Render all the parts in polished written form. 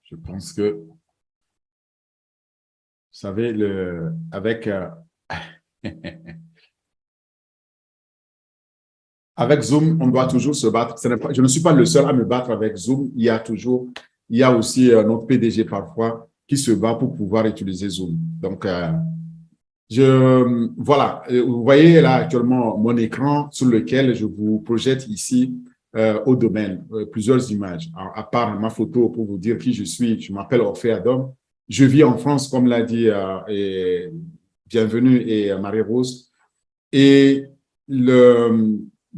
Je pense que, vous savez, avec Zoom, on doit toujours se battre. Je ne suis pas le seul à me battre avec Zoom. Il y a aussi notre PDG parfois qui se bat pour pouvoir utiliser Zoom. Donc, voilà, vous voyez là actuellement mon écran sur lequel je vous projette ici au domaine plusieurs images. À part ma photo pour vous dire qui je suis, je m'appelle Orphée Adam. Je vis en France, comme l'a dit Bienvenue et Marie-Rose. Et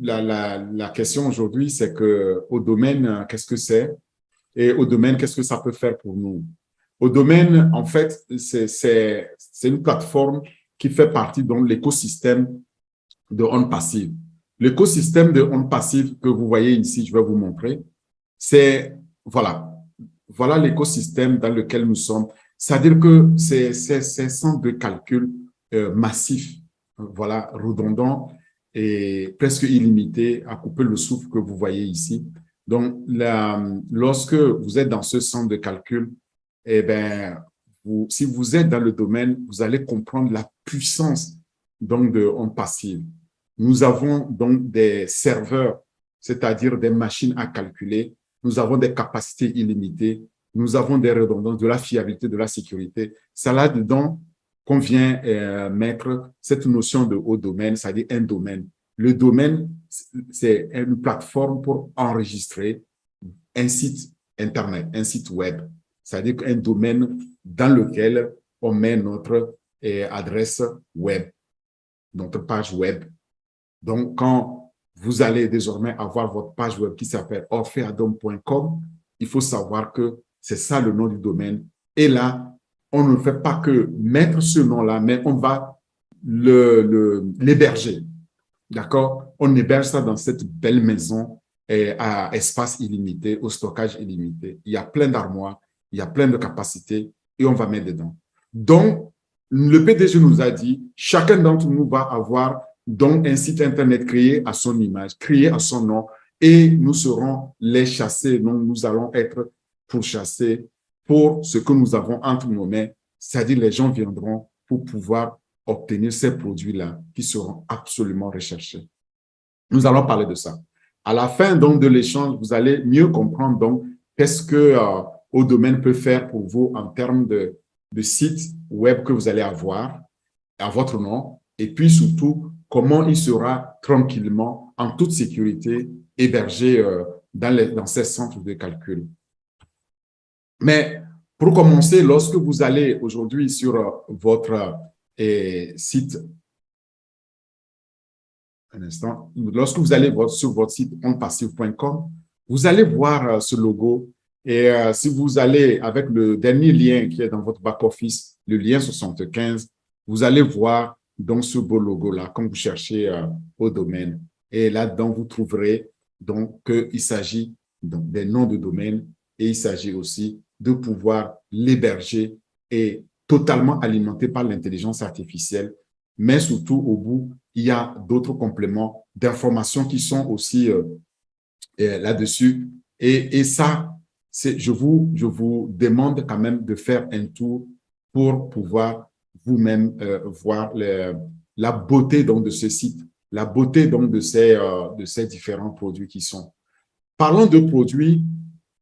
la question aujourd'hui, c'est que au domaine, qu'est-ce que c'est? Et au domaine, qu'est-ce que ça peut faire pour nous? Au domaine, en fait, c'est une plateforme qui fait partie de l'écosystème de ondes passives. L'écosystème de ondes passives que vous voyez ici, je vais vous montrer, c'est, voilà l'écosystème dans lequel nous sommes. C'est-à-dire que c'est un centre de calcul massif, voilà, redondant et presque illimité, à couper le souffle que vous voyez ici. Donc, lorsque vous êtes dans ce centre de calcul, eh bien, si vous êtes dans le domaine, vous allez comprendre la puissance donc de ondes passives. Nous avons donc des serveurs, c'est-à-dire des machines à calculer. Nous avons des capacités illimitées. Nous avons des redondances, de la fiabilité, de la sécurité. C'est là-dedans qu'on vient mettre cette notion de haut domaine, c'est-à-dire un domaine. Le domaine, c'est une plateforme pour enregistrer un site Internet, un site web, c'est-à-dire un domaine dans lequel on met notre adresse web, notre page web. Donc, quand vous allez désormais avoir votre page web qui s'appelle orpheadom.com, il faut savoir que c'est ça le nom du domaine. Et là, on ne fait pas que mettre ce nom-là, mais on va l'héberger. D'accord? On héberge ça dans cette belle maison à espace illimité, au stockage illimité. Il y a plein d'armoires, il y a plein de capacités et on va mettre dedans. Donc, le PDG nous a dit, chacun d'entre nous va avoir donc un site Internet créé à son image, créé à son nom et nous serons les chassés. Donc, nous allons être pourchassés pour ce que nous avons entre nos mains, c'est-à-dire les gens viendront pour pouvoir obtenir ces produits-là qui seront absolument recherchés. Nous allons parler de ça. À la fin donc de l'échange, vous allez mieux comprendre donc qu'est-ce que au domaine peut faire pour vous en termes de site web que vous allez avoir à votre nom et puis surtout comment il sera tranquillement en toute sécurité hébergé dans ces centres de calcul. Mais pour commencer, lorsque vous allez aujourd'hui sur votre site, un instant, lorsque vous allez sur votre site ondepassive.com, vous allez voir ce logo et si vous allez avec le dernier lien qui est dans votre back-office, le lien 75, vous allez voir donc ce beau logo-là quand vous cherchez au domaine. Et là-dedans, vous trouverez donc qu'il s'agit donc des noms de domaine et il s'agit aussi de pouvoir l'héberger et totalement alimenté par l'intelligence artificielle. Mais surtout, au bout, il y a d'autres compléments d'informations qui sont aussi là-dessus. Et ça, je vous demande quand même de faire un tour pour pouvoir vous-même voir la beauté donc, de ce site, la beauté donc, de ces différents produits qui sont. Parlons de produits,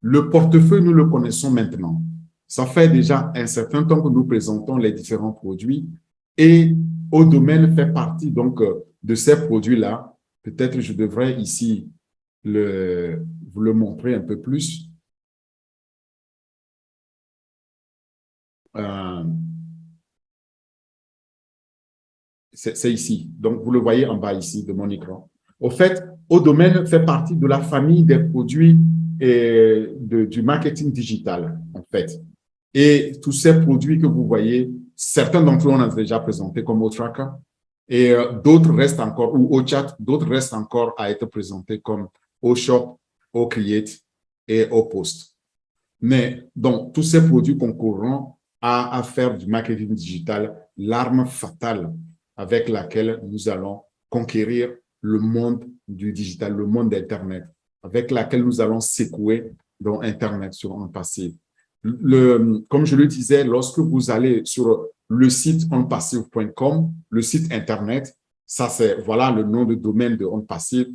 le portefeuille, nous le connaissons maintenant. Ça fait déjà un certain temps que nous présentons les différents produits et au domaine fait partie donc de ces produits-là. Peut-être je devrais ici vous le montrer un peu plus. C'est ici. Donc, vous le voyez en bas ici de mon écran. Au fait, au domaine fait partie de la famille des produits du marketing digital, en fait. Et tous ces produits que vous voyez, certains d'entre eux, on a déjà présenté comme OTracker, et d'autres restent encore, ou OChat, d'autres restent encore à être présentés comme OShop, OCreate et OPost. Mais donc, tous ces produits concourront à faire du marketing digital l'arme fatale avec laquelle nous allons conquérir le monde du digital, le monde d'Internet, avec laquelle nous allons secouer dans Internet sur un passé. comme je le disais, lorsque vous allez sur le site onpassive.com, le site Internet, ça c'est, voilà le nom de domaine de OnPassive.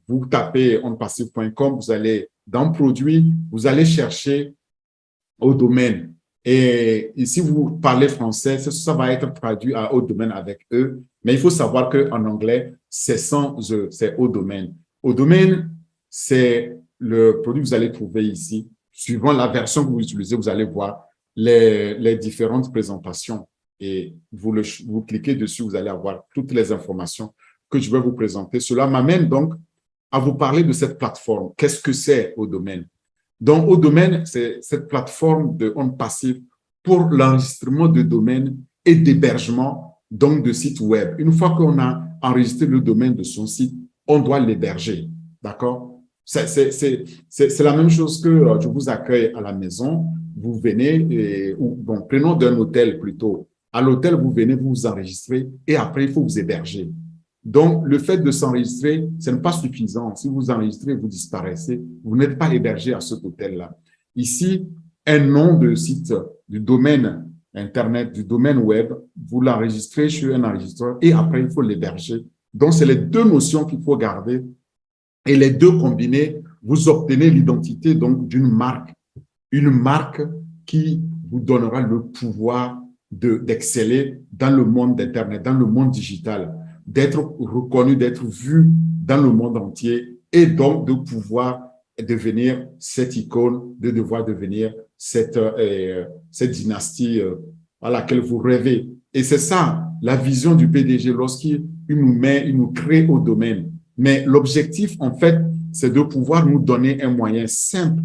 Vous tapez onpassive.com, vous allez dans produit, vous allez chercher au domaine. Et si vous parlez français, ça va être traduit à au domaine avec eux. Mais il faut savoir qu'en anglais, c'est sans eux, c'est au domaine. Au domaine, c'est le produit que vous allez trouver ici. Suivant la version que vous utilisez, vous allez voir les différentes présentations. Et vous cliquez dessus, vous allez avoir toutes les informations que je vais vous présenter. Cela m'amène donc à vous parler de cette plateforme. Qu'est-ce que c'est au domaine? Donc, au domaine, c'est cette plateforme de OnPassive pour l'enregistrement de domaines et d'hébergement donc de sites web. Une fois qu'on a enregistré le domaine de son site, on doit l'héberger. D'accord? C'est la même chose que je vous accueille à la maison, vous venez, bon, prenons d'un hôtel plutôt. À l'hôtel, vous venez, vous vous enregistrez et après, il faut vous héberger. Donc, le fait de s'enregistrer, ce n'est pas suffisant. Si vous enregistrez, vous disparaissez, vous n'êtes pas hébergé à cet hôtel-là. Ici, un nom de site, du domaine Internet, du domaine web, vous l'enregistrez chez un enregistreur et après, il faut l'héberger. Donc, c'est les deux notions qu'il faut garder et les deux combinés, vous obtenez l'identité donc d'une marque, une marque qui vous donnera le pouvoir d'exceller dans le monde d'Internet, dans le monde digital, d'être reconnu, d'être vu dans le monde entier et donc de pouvoir devenir cette icône, de devoir devenir cette dynastie à laquelle vous rêvez. Et c'est ça, la vision du PDG lorsqu'il il nous crée au domaine. Mais l'objectif, en fait, c'est de pouvoir nous donner un moyen simple,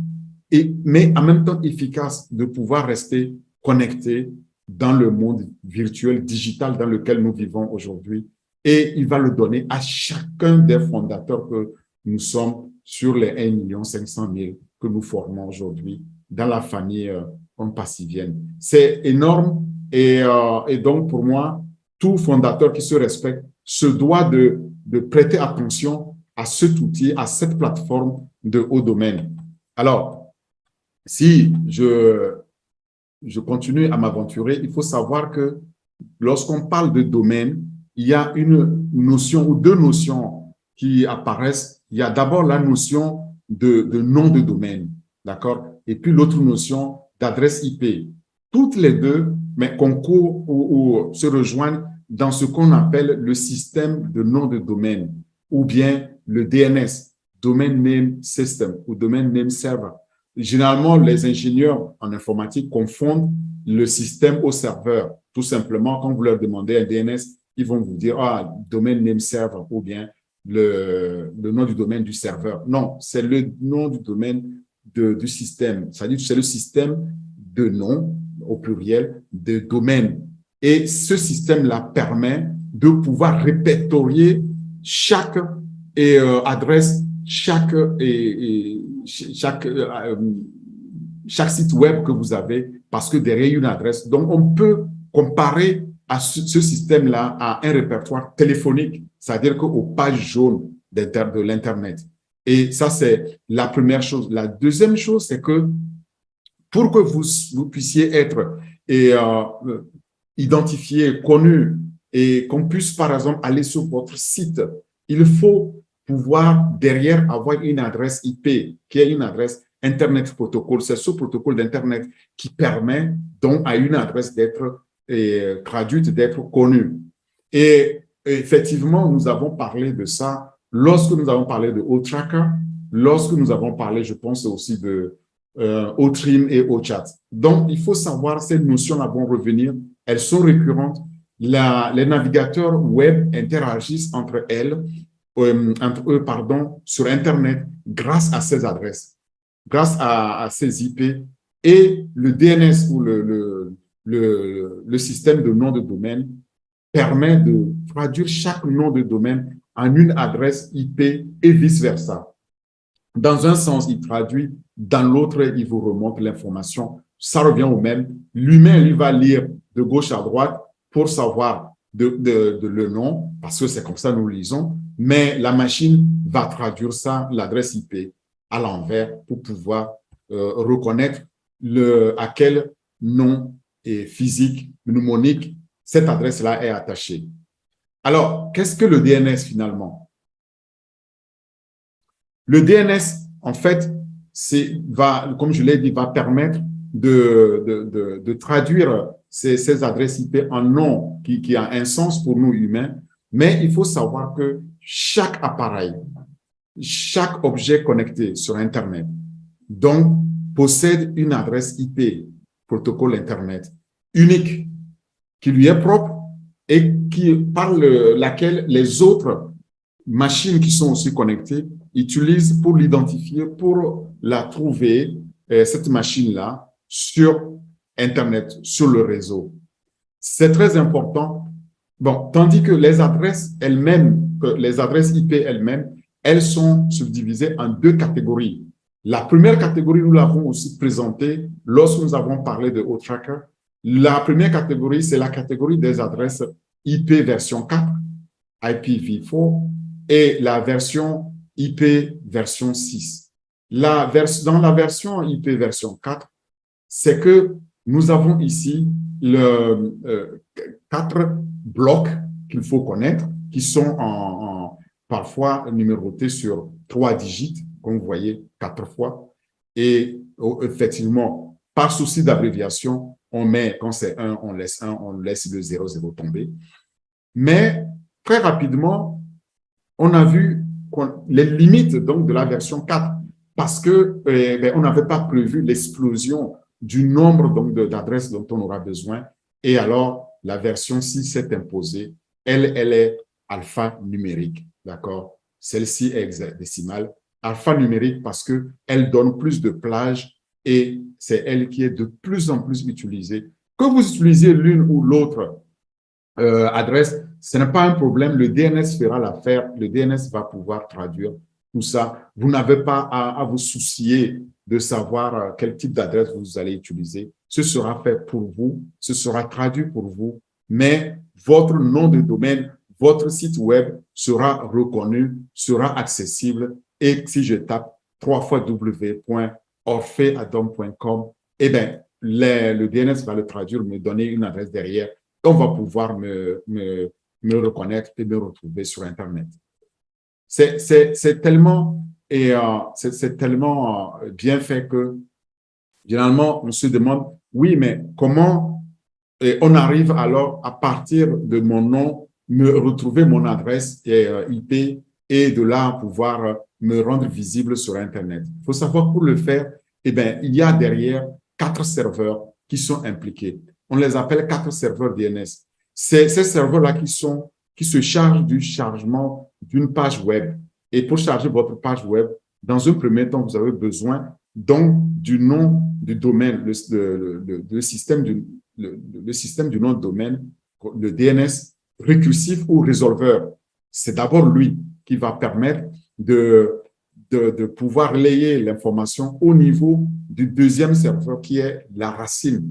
mais en même temps efficace, de pouvoir rester connecté dans le monde virtuel, digital dans lequel nous vivons aujourd'hui. Et il va le donner à chacun des fondateurs que nous sommes sur les 1 500 000 que nous formons aujourd'hui dans la famille onpassivienne. C'est énorme et donc pour moi, tout fondateur qui se respecte se doit de prêter attention à cet outil, à cette plateforme de haut domaine. Alors, si je continue à m'aventurer, il faut savoir que lorsqu'on parle de domaine, il y a une notion ou deux notions qui apparaissent. Il y a d'abord la notion de nom de domaine, d'accord? Et puis l'autre notion d'adresse IP. Toutes les deux, mais concourent ou se rejoignent dans ce qu'on appelle le système de nom de domaine ou bien le DNS, Domain Name System ou Domain Name Server. Généralement, les ingénieurs en informatique confondent le système au serveur. Tout simplement, quand vous leur demandez un DNS, ils vont vous dire Domain Name Server ou bien le nom du domaine du serveur. Non, c'est le nom du domaine du système. C'est-à-dire que c'est le système de nom, au pluriel, de domaine. Et ce système-là permet de pouvoir répertorier chaque adresse, chaque site web que vous avez, parce que derrière une adresse. Donc, on peut comparer à ce système-là à un répertoire téléphonique, c'est-à-dire qu'aux pages jaunes de l'Internet. Et ça, c'est la première chose. La deuxième chose, c'est que pour que vous puissiez être identifié, connu, et qu'on puisse, par exemple, aller sur votre site, il faut pouvoir derrière avoir une adresse IP, qui est une adresse Internet Protocol. C'est ce protocole d'Internet qui permet donc à une adresse d'être traduite, d'être connue. Et effectivement, nous avons parlé de ça lorsque nous avons parlé de OTracker, lorsque nous avons parlé, je pense aussi de OTrim et OChat. Donc, il faut savoir, ces notions-là vont revenir, elles sont récurrentes. Les navigateurs web interagissent entre eux, sur Internet grâce à ces adresses, grâce à ces IP et le DNS ou le système de nom de domaine permet de traduire chaque nom de domaine en une adresse IP et vice-versa. Dans un sens, il traduit, dans l'autre, il vous remonte l'information. Ça revient au même. L'humain, lui, va lire de gauche à droite pour savoir le nom, parce que c'est comme ça que nous le lisons, mais la machine va traduire ça, l'adresse IP, à l'envers pour pouvoir reconnaître à quel nom physique, mnémonique, cette adresse-là est attachée. Alors, qu'est-ce que le DNS finalement? Le DNS, en fait, comme je l'ai dit, va permettre de traduire ces adresses IP en nom qui a un sens pour nous humains, mais il faut savoir que chaque appareil, chaque objet connecté sur Internet, donc, possède une adresse IP, protocole Internet, unique, qui lui est propre et par laquelle les autres machines qui sont aussi connectées utilisent pour l'identifier, pour la trouver, cette machine-là, sur Internet, sur le réseau. C'est très important. Bon, tandis que les adresses elles-mêmes, les adresses IP elles-mêmes, elles sont subdivisées en deux catégories. La première catégorie, nous l'avons aussi présentée lorsque nous avons parlé de OTracker. La première catégorie, c'est la catégorie des adresses IP version 4, IPv4, et la version IP version 6. Dans la version IP version 4, c'est que nous avons ici quatre blocs qu'il faut connaître, qui sont parfois numérotés sur 3 digits, comme vous voyez, 4 fois. Et effectivement, par souci d'abréviation, on met, quand c'est 1, on laisse le 00 tomber. Mais très rapidement, on a vu les limites donc, de la version 4 parce que on n'avait pas prévu l'explosion du nombre d'adresses dont on aura besoin. Et alors, la version 6 s'est imposée. Elle est alphanumérique, d'accord? Celle-ci est hexadécimale. Alphanumérique parce qu'elle donne plus de plage et c'est elle qui est de plus en plus utilisée. Que vous utilisiez l'une ou l'autre adresse, ce n'est pas un problème. Le DNS fera l'affaire. Le DNS va pouvoir traduire tout ça. Vous n'avez pas à vous soucier de savoir quel type d'adresse vous allez utiliser. Ce sera fait pour vous, ce sera traduit pour vous, mais votre nom de domaine, votre site web sera reconnu, sera accessible. Et si je tape 3 fois www.orpheadom.com, eh bien, le DNS va le traduire, me donner une adresse derrière. On va pouvoir me reconnaître et me retrouver sur Internet. C'est tellement, c'est tellement bien fait que généralement, on se demande, oui, mais comment on arrive alors à partir de mon nom, me retrouver mon adresse IP et de là pouvoir me rendre visible sur Internet. Il faut savoir pour le faire, eh bien, il y a derrière 4 serveurs qui sont impliqués. On les appelle 4 serveurs DNS. C'est ces serveurs-là qui se chargent du chargement d'une page web. Et pour charger votre page web, dans un premier temps, vous avez besoin donc du nom du domaine, le système du nom de domaine, le DNS récursif ou résolveur. C'est d'abord lui qui va permettre de pouvoir relayer l'information au niveau du deuxième serveur qui est la racine.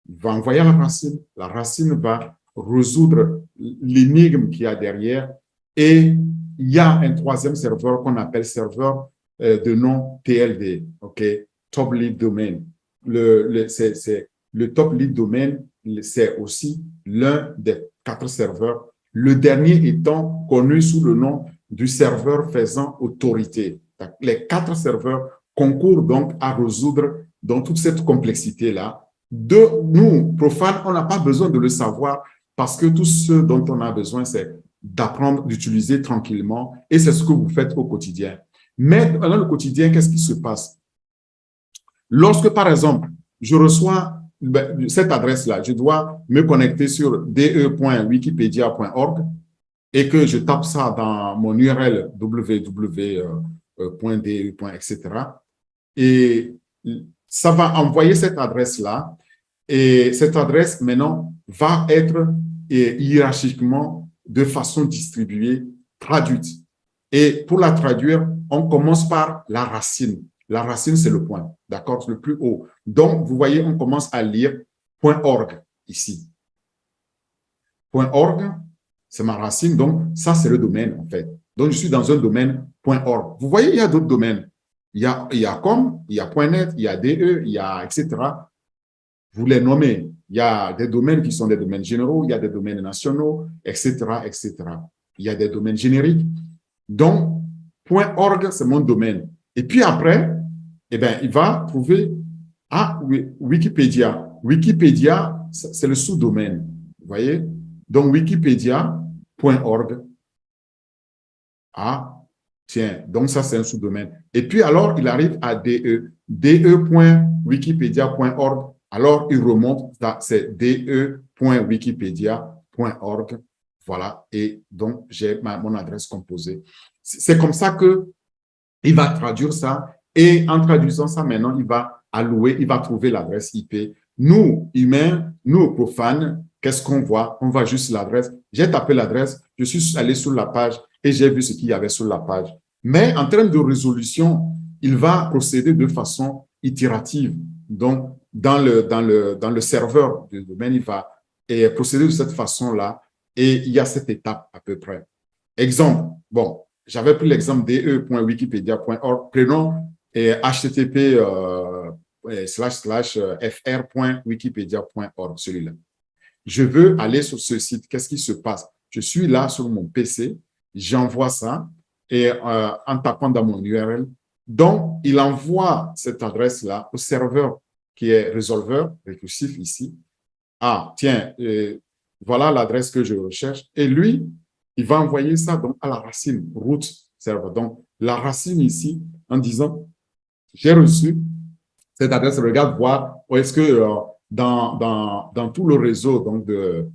Il va envoyer la racine va résoudre l'énigme qu'il y a derrière et il y a un troisième serveur qu'on appelle serveur de nom TLD, OK, Top Lead Domain. Le Top Lead Domain, c'est aussi l'un des 4 serveurs, le dernier étant connu sous le nom du serveur faisant autorité. Les 4 serveurs concourent donc à résoudre dans toute cette complexité-là. Nous, profanes, on n'a pas besoin de le savoir parce que tout ce dont on a besoin, c'est d'apprendre, d'utiliser tranquillement et c'est ce que vous faites au quotidien. Mais dans le quotidien, qu'est-ce qui se passe? Lorsque, par exemple, je reçois cette adresse-là, je dois me connecter sur de.wikipedia.org et que je tape ça dans mon URL www.de, etc. Et ça va envoyer cette adresse-là et cette adresse, maintenant, va être hiérarchiquement de façon distribuée, traduite. Et pour la traduire, on commence par la racine. La racine, c'est le point, d'accord? C'est le plus haut. Donc, vous voyez, on commence à lire .org ici. .org, c'est ma racine, donc ça, c'est le domaine, en fait. Donc, je suis dans un domaine .org. Vous voyez, il y a d'autres domaines. il y a .com, il y a .net, il y a DE, il y a etc. Vous les nommez. Il y a des domaines qui sont des domaines généraux, il y a des domaines nationaux, etc., etc. Il y a des domaines génériques. Donc, .org, c'est mon domaine. Et puis après, eh bien, il va trouver Wikipédia. Wikipédia, c'est le sous-domaine. Vous voyez? Donc, wikipedia.org. Ah, tiens, donc ça, c'est un sous-domaine. Et puis, alors, il arrive à DE. de.wikipedia.org. Alors, il remonte, c'est de.wikipedia.org. Voilà. Et donc, j'ai mon adresse composée. C'est comme ça que il va traduire ça. Et en traduisant ça, maintenant, il va allouer, il va trouver l'adresse IP. Nous, humains, nous, profanes, qu'est-ce qu'on voit? On voit juste l'adresse. J'ai tapé l'adresse, je suis allé sur la page et j'ai vu ce qu'il y avait sur la page. Mais en termes de résolution, il va procéder de façon itérative. Donc, dans le serveur du domaine, il va procéder de cette façon-là et il y a cette étape à peu près. Exemple, bon, j'avais pris l'exemple de.wikipedia.org. Prenons http fr.wikipedia.org, celui-là. Je veux aller sur ce site. Qu'est-ce qui se passe? Je suis là sur mon PC, j'envoie ça et en tapant dans mon URL. Donc, il envoie cette adresse-là au serveur qui est résolveur récursif ici. Ah, tiens, voilà l'adresse que je recherche. Et lui, il va envoyer ça donc à la racine, root server. Donc, la racine ici, en disant, j'ai reçu cette adresse, regarde voir où est-ce que dans tout le réseau donc de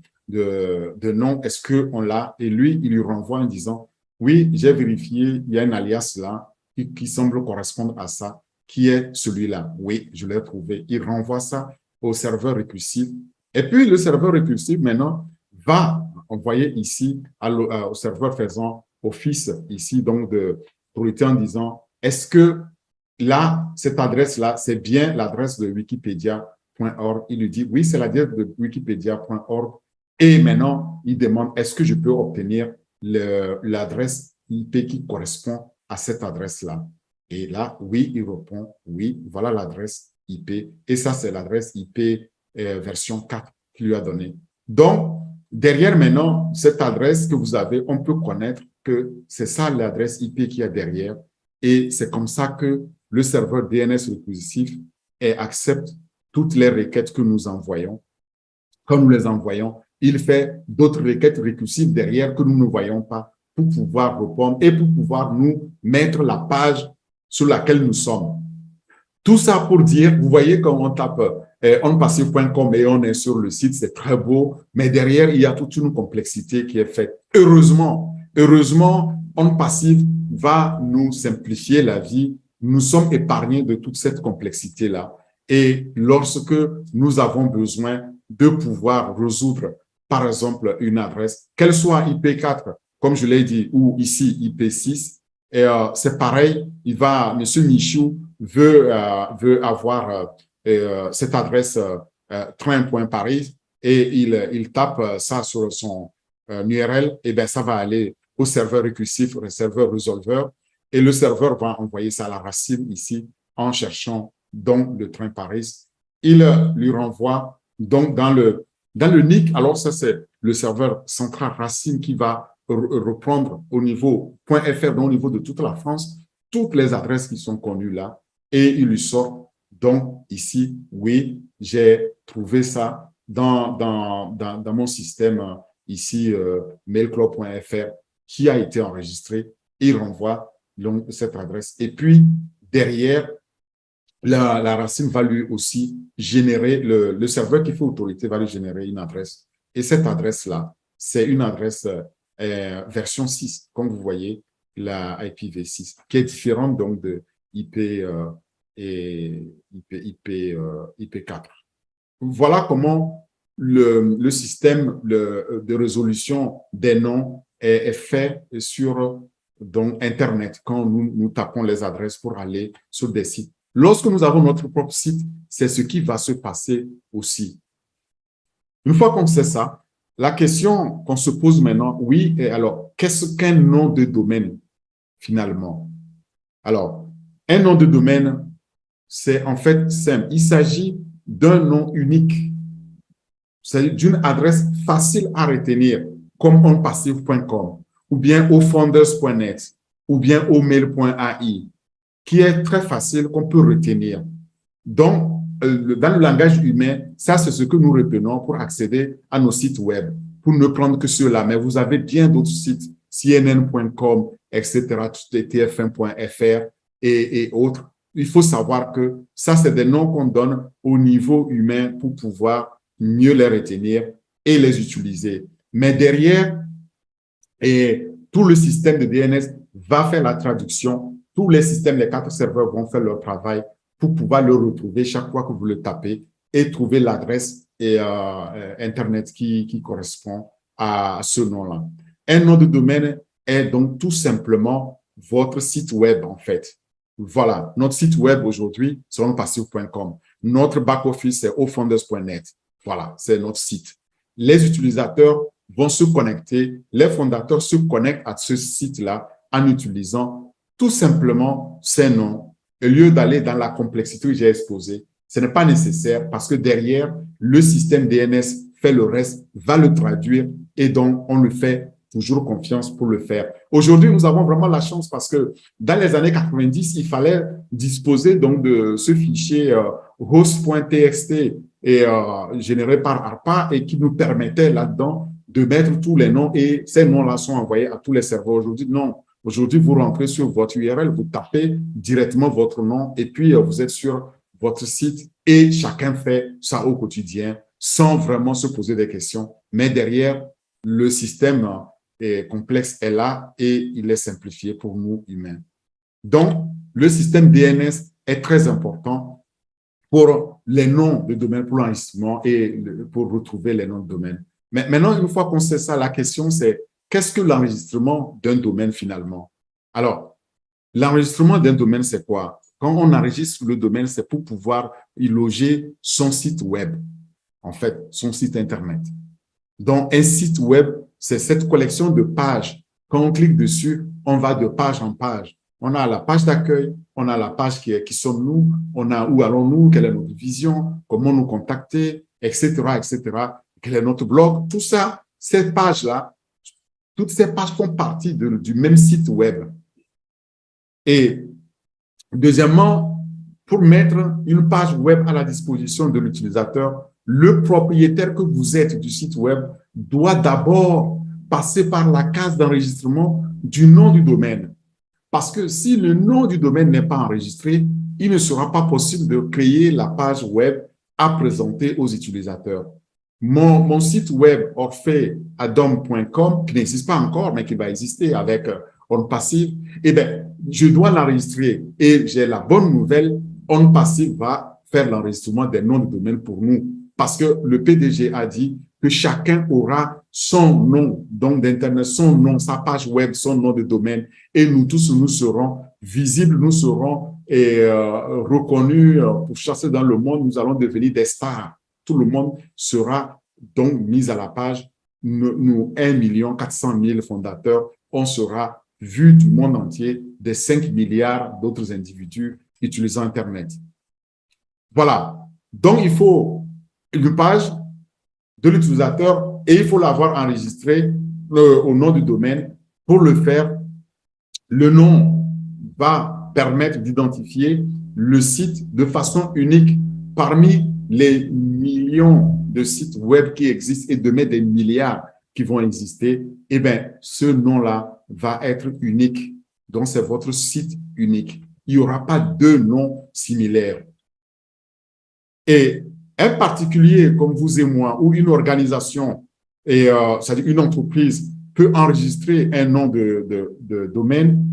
noms, est-ce qu'on l'a? Et lui, il lui renvoie en disant, oui, j'ai vérifié, il y a un alias là qui semble correspondre à ça, qui est celui-là. Oui, je l'ai trouvé. Il renvoie ça au serveur récursif. Et puis, le serveur récursif, maintenant, va envoyer ici au serveur faisant office ici, donc de priorité en disant, est-ce que là, cette adresse-là, c'est bien l'adresse de wikipedia.org. Il lui dit, oui, c'est l'adresse de wikipedia.org. Et maintenant, il demande, est-ce que je peux obtenir l'adresse IP qui correspond à cette adresse-là? Et là, oui, il répond, oui, voilà l'adresse IP. Et ça, c'est l'adresse IP version 4 qu'il lui a donnée. Donc, derrière maintenant, cette adresse que vous avez, on peut connaître que c'est ça l'adresse IP qu'il y a derrière. Et c'est comme ça que le serveur DNS récursif accepte toutes les requêtes que nous envoyons. Quand nous les envoyons, il fait d'autres requêtes récursives derrière que nous ne voyons pas pour pouvoir répondre et pour pouvoir nous mettre la page sur laquelle nous sommes. Tout ça pour dire, vous voyez quand on tape onpassif.com et on est sur le site, c'est très beau, mais derrière, il y a toute une complexité qui est faite. Heureusement, OnPassif va nous simplifier la vie. Nous sommes épargnés de toute cette complexité-là. Et lorsque nous avons besoin de pouvoir résoudre, par exemple, une adresse, qu'elle soit IP4, comme je l'ai dit, ou ici IP6, c'est pareil, M. Michou veut avoir cette adresse train.paris et il tape ça sur son URL, et bien ça va aller au serveur récursif, au serveur résolveur, et le serveur va envoyer ça à la racine ici en cherchant donc le train Paris. Il lui renvoie donc dans le NIC, alors ça c'est le serveur central racine qui va reprendre au niveau .fr, donc au niveau de toute la France, toutes les adresses qui sont connues là, et il lui sort donc ici, oui, j'ai trouvé ça dans mon système ici, mailclub.fr, qui a été enregistré. Il renvoie donc cette adresse. Et puis, derrière, la racine va lui aussi générer, le serveur qui fait autorité va lui générer une adresse. Et cette adresse-là, c'est une adresse version 6, comme vous voyez, la IPv6, qui est différente donc de IP4. Voilà comment le système de résolution des noms est fait sur donc, Internet, quand nous tapons les adresses pour aller sur des sites. Lorsque nous avons notre propre site, c'est ce qui va se passer aussi. Une fois qu'on sait ça, la question qu'on se pose maintenant, oui, et alors, qu'est-ce qu'un nom de domaine finalement? Alors, Un nom de domaine, c'est en fait simple. Il s'agit d'un nom unique, c'est d'une adresse facile à retenir, comme onpassive.com, ou bien ofounders.net, ou bien omail.ai, qui est très facile, qu'on peut retenir. Donc, dans le langage humain, ça, c'est ce que nous retenons pour accéder à nos sites web, pour ne prendre que ceux-là. Mais vous avez bien d'autres sites, cnn.com, etc., tf1.fr et autres. Il faut savoir que ça, c'est des noms qu'on donne au niveau humain pour pouvoir mieux les retenir et les utiliser. Mais derrière, tout le système de DNS va faire la traduction. Tous les systèmes, les 4 serveurs vont faire leur travail pour pouvoir le retrouver chaque fois que vous le tapez et trouver l'adresse Internet qui correspond à ce nom-là. Un nom de domaine est donc tout simplement votre site web, en fait. Voilà, notre site web aujourd'hui, c'est onpassive.com. Notre back-office, c'est ofounders.net. Voilà, c'est notre site. Les utilisateurs vont se connecter, les fondateurs se connectent à ce site-là en utilisant tout simplement ces noms. Au lieu d'aller dans la complexité que j'ai exposée, ce n'est pas nécessaire parce que derrière, le système DNS fait le reste, va le traduire et donc on le fait toujours confiance pour le faire. Aujourd'hui, nous avons vraiment la chance parce que dans les années 90, il fallait disposer donc de ce fichier host.txt et généré par ARPA et qui nous permettait là-dedans de mettre tous les noms et ces noms-là sont envoyés à tous les serveurs. Aujourd'hui, non. Aujourd'hui, vous rentrez sur votre URL, vous tapez directement votre nom et puis vous êtes sur votre site et chacun fait ça au quotidien sans vraiment se poser des questions. Mais derrière, le système complexe est là et il est simplifié pour nous humains. Donc, le système DNS est très important pour les noms de domaine, pour l'enregistrement et pour retrouver les noms de domaine. Mais maintenant, une fois qu'on sait ça, la question c'est qu'est-ce que l'enregistrement d'un domaine finalement? Alors, l'enregistrement d'un domaine, c'est quoi? Quand on enregistre le domaine, c'est pour pouvoir y loger son site web, en fait, son site Internet. Donc, un site web, c'est cette collection de pages. Quand on clique dessus, on va de page en page. On a la page d'accueil, on a la page qui sommes-nous, on a où allons-nous, quelle est notre vision, comment nous contacter, etc., etc., quel est notre blog. Tout ça, ces pages-là, toutes ces pages font partie du même site web. Et deuxièmement, pour mettre une page web à la disposition de l'utilisateur, le propriétaire que vous êtes du site web doit d'abord passer par la case d'enregistrement du nom du domaine. Parce que si le nom du domaine n'est pas enregistré, il ne sera pas possible de créer la page web à présenter aux utilisateurs. Mon site web orpheadom.com, qui n'existe pas encore, mais qui va exister avec OnPassive, eh bien, je dois l'enregistrer. Et j'ai la bonne nouvelle, OnPassive va faire l'enregistrement des noms de domaine pour nous. Parce que le PDG a dit que chacun aura son nom, donc d'Internet, son nom, sa page web, son nom de domaine. Et nous tous, nous serons visibles, nous serons reconnus pour chasser dans le monde. Nous allons devenir des stars. Tout le monde sera donc mis à la page. Nous 1 400 000 fondateurs, on sera vu du monde entier, des 5 milliards d'autres individus utilisant Internet. Voilà. Donc, il faut une page de l'utilisateur et il faut l'avoir enregistrée au nom du domaine. Pour le faire, le nom va permettre d'identifier le site de façon unique parmi les millions de sites web qui existent et demain des milliards qui vont exister. Eh bien, ce nom-là va être unique. Donc, c'est votre site unique. Il n'y aura pas deux noms similaires. Et un particulier comme vous et moi ou une organisation, c'est-à-dire une entreprise, peut enregistrer un nom de domaine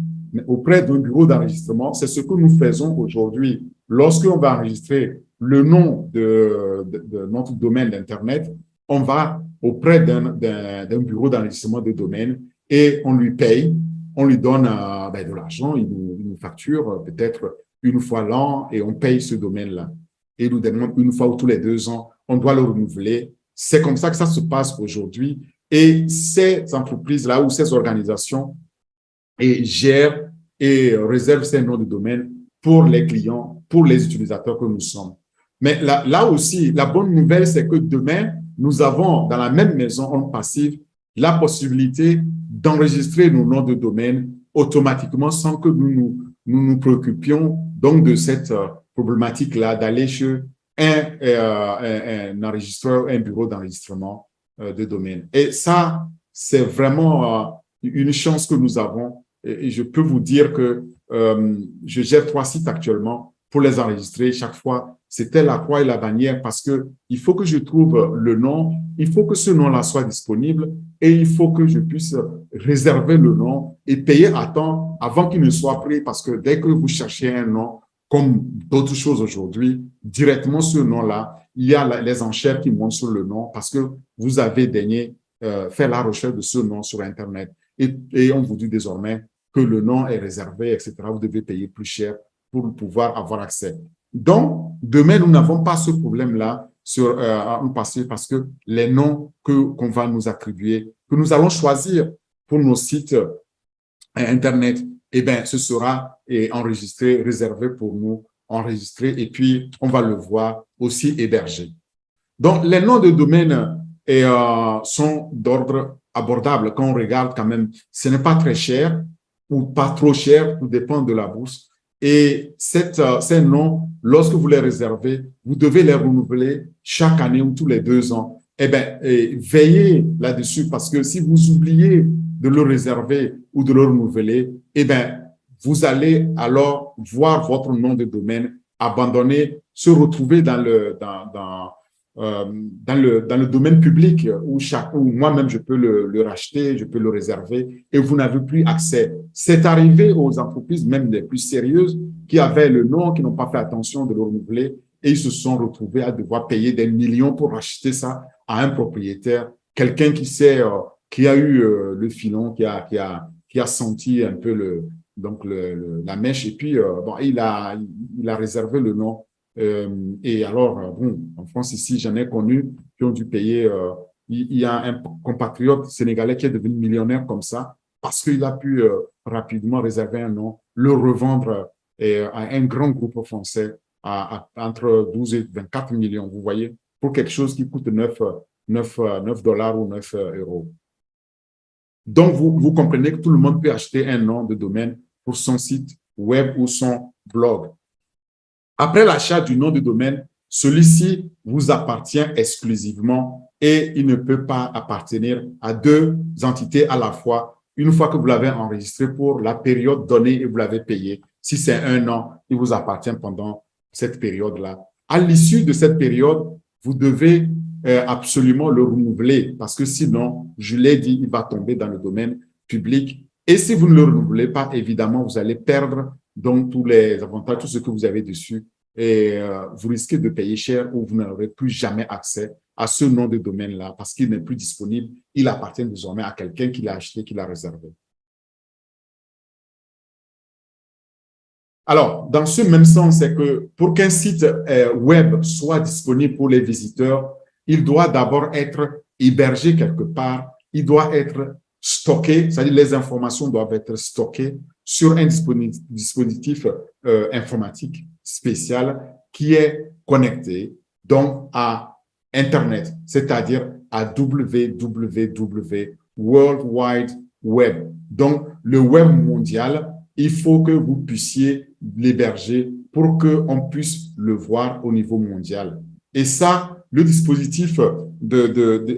auprès d'un bureau d'enregistrement. C'est ce que nous faisons aujourd'hui. Lorsqu'on va enregistrer le nom de notre domaine d'Internet, on va auprès d'un bureau d'enregistrement de domaine et on lui paye, on lui donne de l'argent, il nous facture peut-être une fois l'an et on paye ce domaine-là. Et il nous demande une fois ou tous les 2 ans, on doit le renouveler. C'est comme ça que ça se passe aujourd'hui. Et ces entreprises-là ou ces organisations gèrent et réservent ces noms de domaine pour les clients, pour les utilisateurs que nous sommes. Mais là aussi, la bonne nouvelle, c'est que demain, nous avons dans la même maison On Passive la possibilité d'enregistrer nos noms de domaine automatiquement sans que nous préoccupions donc de cette problématique-là d'aller chez un enregistreur, un bureau d'enregistrement de domaine. Et ça, c'est vraiment une chance que nous avons. Et je peux vous dire que je gère 3 sites actuellement pour les enregistrer. Chaque fois, c'était la croix et la bannière parce que il faut que je trouve le nom, il faut que ce nom-là soit disponible et il faut que je puisse réserver le nom et payer à temps avant qu'il ne soit pris parce que dès que vous cherchez un nom, comme d'autres choses aujourd'hui, directement ce nom-là, il y a les enchères qui montent sur le nom parce que vous avez daigné faire la recherche de ce nom sur Internet. Et on vous dit désormais que le nom est réservé, etc. Vous devez payer plus cher pour pouvoir avoir accès. Donc, demain, nous n'avons pas ce problème-là sur un passé parce que les noms qu'on va nous attribuer, que nous allons choisir pour nos sites Internet, eh bien, ce sera enregistré, réservé pour nous, enregistré, et puis on va le voir aussi hébergé. Donc, les noms de domaine sont d'ordre abordable. Quand on regarde quand même, ce n'est pas très cher ou pas trop cher, tout dépend de la bourse. Et ces noms, lorsque vous les réservez, vous devez les renouveler chaque année ou tous les 2 ans. Eh bien, veillez là-dessus parce que si vous oubliez de le réserver ou de le renouveler, eh bien, vous allez alors voir votre nom de domaine abandonné, se retrouver dans le domaine public où moi-même je peux le racheter, je peux le réserver et vous n'avez plus accès. C'est arrivé aux entreprises même les plus sérieuses qui avaient le nom, qui n'ont pas fait attention de le renouveler et ils se sont retrouvés à devoir payer des millions pour racheter ça à un propriétaire, quelqu'un qui a eu le filon, qui a senti un peu la mèche et puis bon, il a réservé le nom. Et alors, bon, en France, ici, j'en ai connu qui ont dû payer. Il y a un compatriote sénégalais qui est devenu millionnaire comme ça parce qu'il a pu rapidement réserver un nom, le revendre à un grand groupe français entre 12 et 24 millions, vous voyez, pour quelque chose qui coûte 9 dollars ou 9 euros. Donc, vous comprenez que tout le monde peut acheter un nom de domaine pour son site web ou son blog. Après l'achat du nom de domaine, celui-ci vous appartient exclusivement et il ne peut pas appartenir à 2 entités à la fois. Une fois que vous l'avez enregistré pour la période donnée et vous l'avez payé, si c'est 1 an, il vous appartient pendant cette période-là. À l'issue de cette période, vous devez absolument le renouveler parce que sinon, je l'ai dit, il va tomber dans le domaine public. Et si vous ne le renouvelez pas, évidemment, vous allez perdre donc tous les avantages, tout ce que vous avez dessus, et vous risquez de payer cher ou vous n'aurez plus jamais accès à ce nom de domaine-là parce qu'il n'est plus disponible. Il appartient désormais à quelqu'un qui l'a acheté, qui l'a réservé. Alors, dans ce même sens, c'est que pour qu'un site web soit disponible pour les visiteurs, il doit d'abord être hébergé quelque part, il doit être stocké, c'est-à-dire les informations doivent être stockées sur un dispositif informatique spécial qui est connecté donc à Internet, c'est-à-dire à www, World Wide Web. Donc, le web mondial, il faut que vous puissiez l'héberger pour qu'on puisse le voir au niveau mondial. Et ça, le dispositif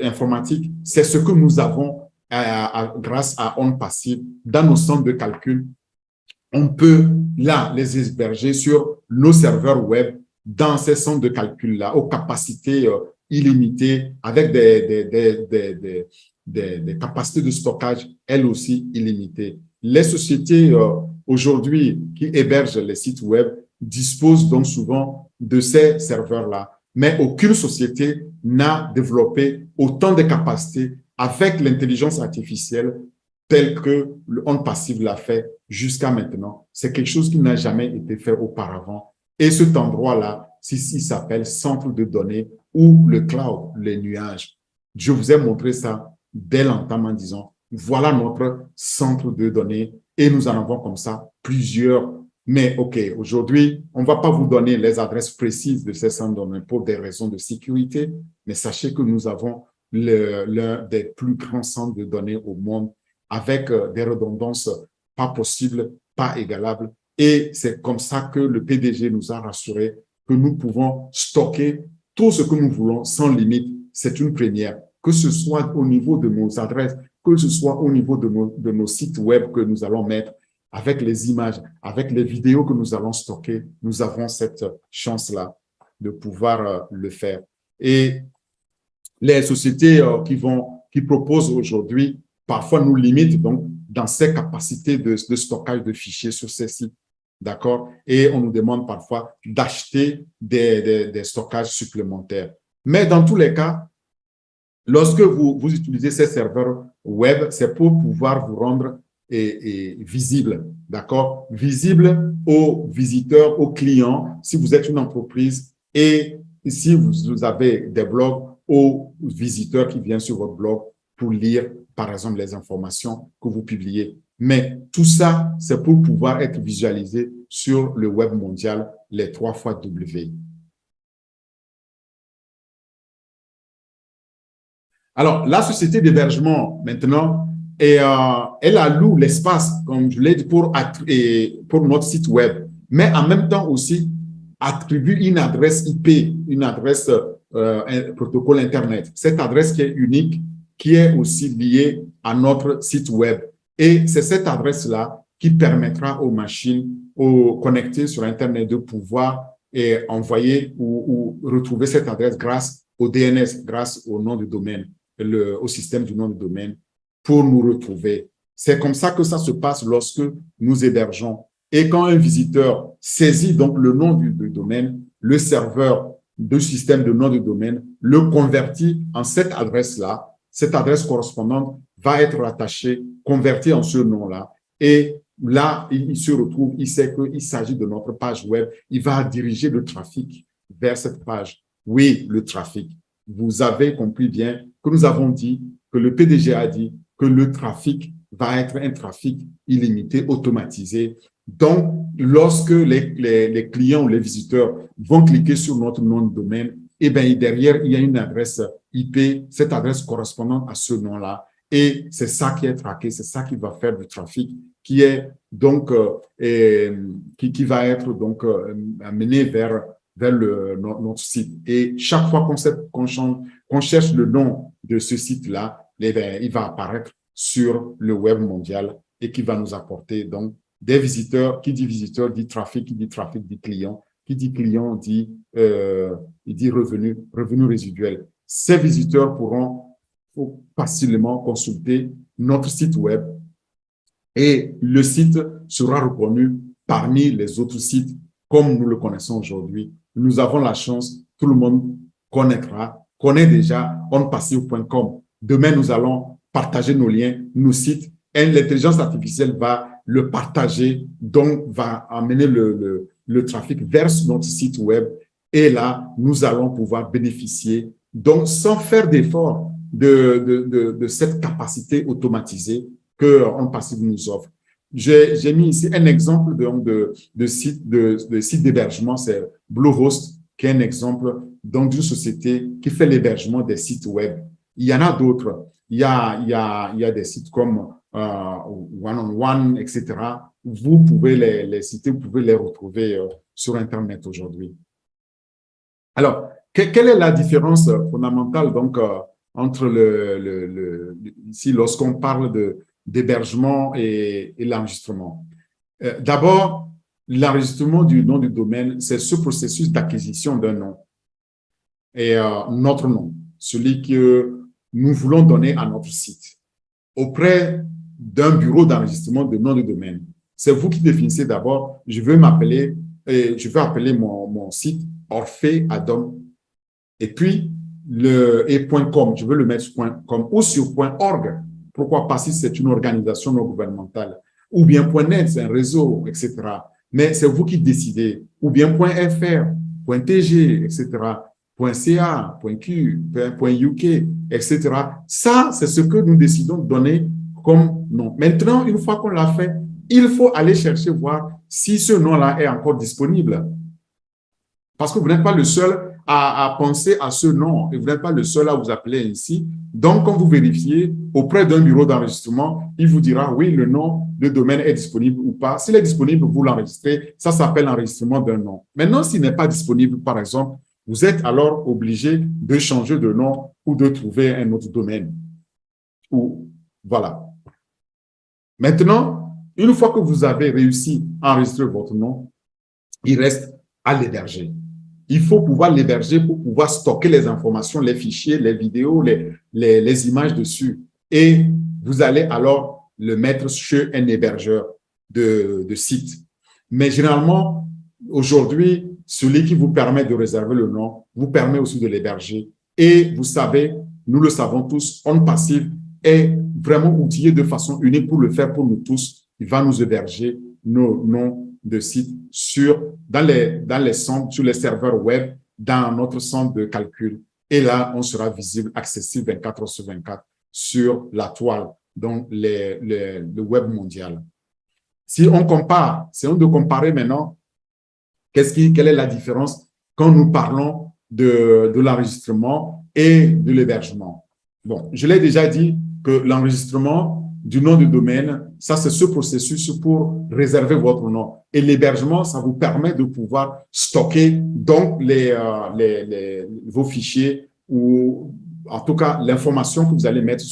informatique, c'est ce que nous avons grâce à On Passive dans nos centres de calcul. On peut là les héberger sur nos serveurs web dans ces centres de calcul-là aux capacités illimitées avec des capacités de stockage, elles aussi illimitées. Les sociétés aujourd'hui qui hébergent les sites web disposent donc souvent de ces serveurs-là. Mais aucune société n'a développé autant de capacités avec l'intelligence artificielle telle que le On Passive l'a fait jusqu'à maintenant. C'est quelque chose qui n'a jamais été fait auparavant. Et cet endroit-là, il s'appelle centre de données ou le cloud, les nuages. Je vous ai montré ça dès longtemps en disant, voilà notre centre de données et nous en avons comme ça plusieurs Mais OK, aujourd'hui, on ne va pas vous donner les adresses précises de ces centres de données pour des raisons de sécurité, mais sachez que nous avons l'un des plus grands centres de données au monde avec des redondances pas possibles, pas égalables. Et c'est comme ça que le PDG nous a rassuré que nous pouvons stocker tout ce que nous voulons sans limite. C'est une première, que ce soit au niveau de nos adresses, que ce soit au niveau de nos sites web que nous allons mettre, avec les images, avec les vidéos que nous allons stocker, nous avons cette chance-là de pouvoir le faire. Et les sociétés qui proposent aujourd'hui parfois nous limitent donc dans ces capacités de stockage de fichiers sur ces sites. D'accord? Et on nous demande parfois d'acheter des stockages supplémentaires. Mais dans tous les cas, lorsque vous utilisez ces serveurs web, c'est pour pouvoir vous rendre visible, d'accord? Visible aux visiteurs, aux clients, si vous êtes une entreprise, et si vous avez des blogs, aux visiteurs qui viennent sur votre blog pour lire, par exemple, les informations que vous publiez. Mais tout ça, c'est pour pouvoir être visualisé sur le web mondial, les 3 fois W. Alors, la société d'hébergement, maintenant, elle alloue l'espace, comme je l'ai dit, pour notre site web, mais en même temps aussi attribue une adresse IP, une adresse un protocole Internet. Cette adresse qui est unique, qui est aussi liée à notre site web. Et c'est cette adresse-là qui permettra aux machines connectées sur Internet de pouvoir envoyer ou retrouver cette adresse grâce au DNS, grâce au nom de domaine, au système du nom de domaine, pour nous retrouver. C'est comme ça que ça se passe lorsque nous hébergeons. Et quand un visiteur saisit donc le nom du domaine, le serveur du système de nom de domaine le convertit en cette adresse-là. Cette adresse correspondante va être rattachée, convertie en ce nom-là. Et là, il se retrouve, il sait qu'il s'agit de notre page web. Il va diriger le trafic vers cette page. Oui, le trafic. Vous avez compris bien que nous avons dit, que le PDG a dit que le trafic va être un trafic illimité, automatisé. Donc, lorsque les clients ou les visiteurs vont cliquer sur notre nom de domaine, et bien derrière, il y a une adresse IP, cette adresse correspondant à ce nom-là. Et c'est ça qui est traqué, c'est ça qui va faire du trafic, qui est donc qui va être donc amené vers notre site. Et chaque fois qu'on cherche le nom de ce site-là, il va apparaître sur le web mondial et qui va nous apporter donc des visiteurs. Qui dit visiteur dit trafic, qui dit trafic dit client, qui dit client dit revenu résiduel. Ces visiteurs pourront facilement consulter notre site web et le site sera reconnu parmi les autres sites comme nous le connaissons aujourd'hui. Nous avons la chance, tout le monde connaît déjà onpassio.com. Demain, nous allons partager nos liens, nos sites, et l'intelligence artificielle va le partager, donc va amener le trafic vers notre site web. Et là, nous allons pouvoir bénéficier, donc sans faire d'effort, de cette capacité automatisée que OnPassif nous offre. J'ai mis ici un exemple de site d'hébergement, c'est Bluehost, qui est un exemple d'une société qui fait l'hébergement des sites web. Il y en a d'autres. Il y a des sites comme One-on-One, etc. Vous pouvez les citer, vous pouvez les retrouver sur Internet aujourd'hui. Alors, quelle est la différence fondamentale donc entre ici lorsqu'on parle d'hébergement et l'enregistrement? D'abord, l'enregistrement du nom du domaine, c'est ce processus d'acquisition d'un nom et notre nom, celui que nous voulons donner à notre site auprès d'un bureau d'enregistrement de nom de domaine. C'est vous qui définissez d'abord, je veux appeler mon site Orphée Adam et puis .com, je veux le mettre sur .com ou sur .org. Pourquoi pas si c'est une organisation non gouvernementale, ou bien .net, c'est un réseau, etc. Mais c'est vous qui décidez, ou bien .fr, .tg, etc., .ca, .q, .uk, etc. Ça, c'est ce que nous décidons de donner comme nom. Maintenant, une fois qu'on l'a fait, il faut aller chercher voir si ce nom-là est encore disponible. Parce que vous n'êtes pas le seul à penser à ce nom et vous n'êtes pas le seul à vous appeler ainsi. Donc, quand vous vérifiez auprès d'un bureau d'enregistrement, il vous dira oui, le nom de domaine est disponible ou pas. S'il est disponible, vous l'enregistrez. Ça s'appelle l'enregistrement d'un nom. Maintenant, s'il n'est pas disponible, par exemple, vous êtes alors obligé de changer de nom ou de trouver un autre domaine. Ou, voilà. Maintenant, une fois que vous avez réussi à enregistrer votre nom, il reste à l'héberger. Il faut pouvoir l'héberger pour pouvoir stocker les informations, les fichiers, les vidéos, les images dessus. Et vous allez alors le mettre chez un hébergeur de site. Mais généralement, aujourd'hui, celui qui vous permet de réserver le nom vous permet aussi de l'héberger. Et vous savez, nous le savons tous, OnPassive est vraiment outillé de façon unique pour le faire pour nous tous. Il va nous héberger nos noms de sites dans les centres, sur les serveurs web, dans notre centre de calcul. Et là, on sera visible, accessible 24 heures sur 24 sur la toile, donc le web mondial. Si on compare, c'est de comparer maintenant quelle est la différence quand nous parlons de l'enregistrement et de l'hébergement. Bon, je l'ai déjà dit que l'enregistrement du nom de domaine, ça c'est ce processus pour réserver votre nom. Et l'hébergement, ça vous permet de pouvoir stocker donc vos fichiers ou en tout cas l'information que vous allez mettre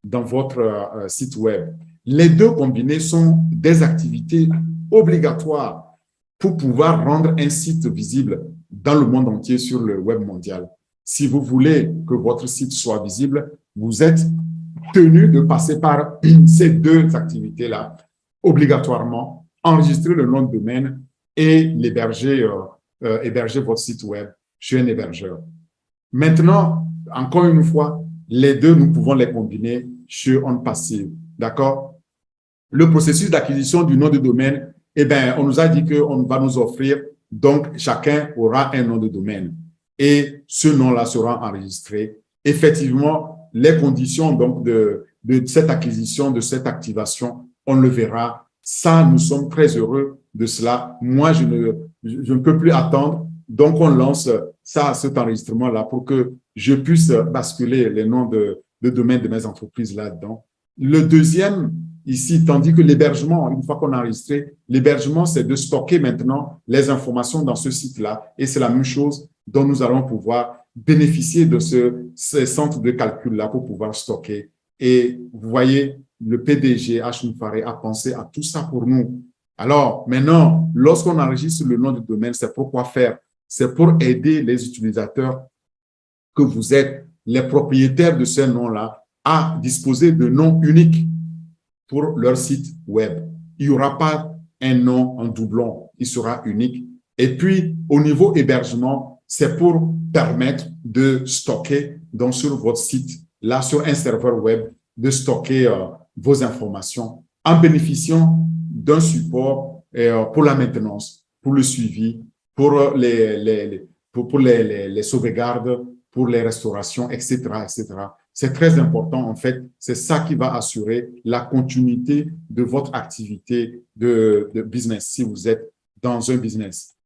dans votre site web. Les deux combinés sont des activités obligatoires pour pouvoir rendre un site visible dans le monde entier sur le web mondial. Si vous voulez que votre site soit visible, vous êtes tenu de passer par ces deux activités-là obligatoirement, enregistrer le nom de domaine et l'héberger, héberger votre site web chez un hébergeur. Maintenant, encore une fois, les deux, nous pouvons les combiner chez OnPassive. D'accord? Le processus d'acquisition du nom de domaine, eh bien, on nous a dit qu'on va nous offrir, donc chacun aura un nom de domaine et ce nom-là sera enregistré. Effectivement, les conditions donc de cette acquisition, de cette activation, on le verra. Ça, nous sommes très heureux de cela. Moi, je ne peux plus attendre. Donc, on lance ça, cet enregistrement-là pour que je puisse basculer les noms de domaine de mes entreprises là-dedans. Le deuxième, ici, tandis que l'hébergement, une fois qu'on a enregistré, l'hébergement, c'est de stocker maintenant les informations dans ce site-là. Et c'est la même chose dont nous allons pouvoir bénéficier de ce centre de calcul-là pour pouvoir stocker. Et vous voyez, le PDG H. Faré a pensé à tout ça pour nous. Alors, maintenant, lorsqu'on enregistre le nom du domaine, c'est pour quoi faire? C'est pour aider les utilisateurs que vous êtes, les propriétaires de ces noms-là, à disposer de noms uniques pour leur site web. Il n'y aura pas un nom en doublon, il sera unique. Et puis, au niveau hébergement, c'est pour permettre de stocker donc sur votre site, là sur un serveur web, de stocker vos informations en bénéficiant d'un support pour la maintenance, pour le suivi, pour les sauvegardes, pour les restaurations, etc., etc. C'est très important, en fait. C'est ça qui va assurer la continuité de votre activité de business, si vous êtes dans un business.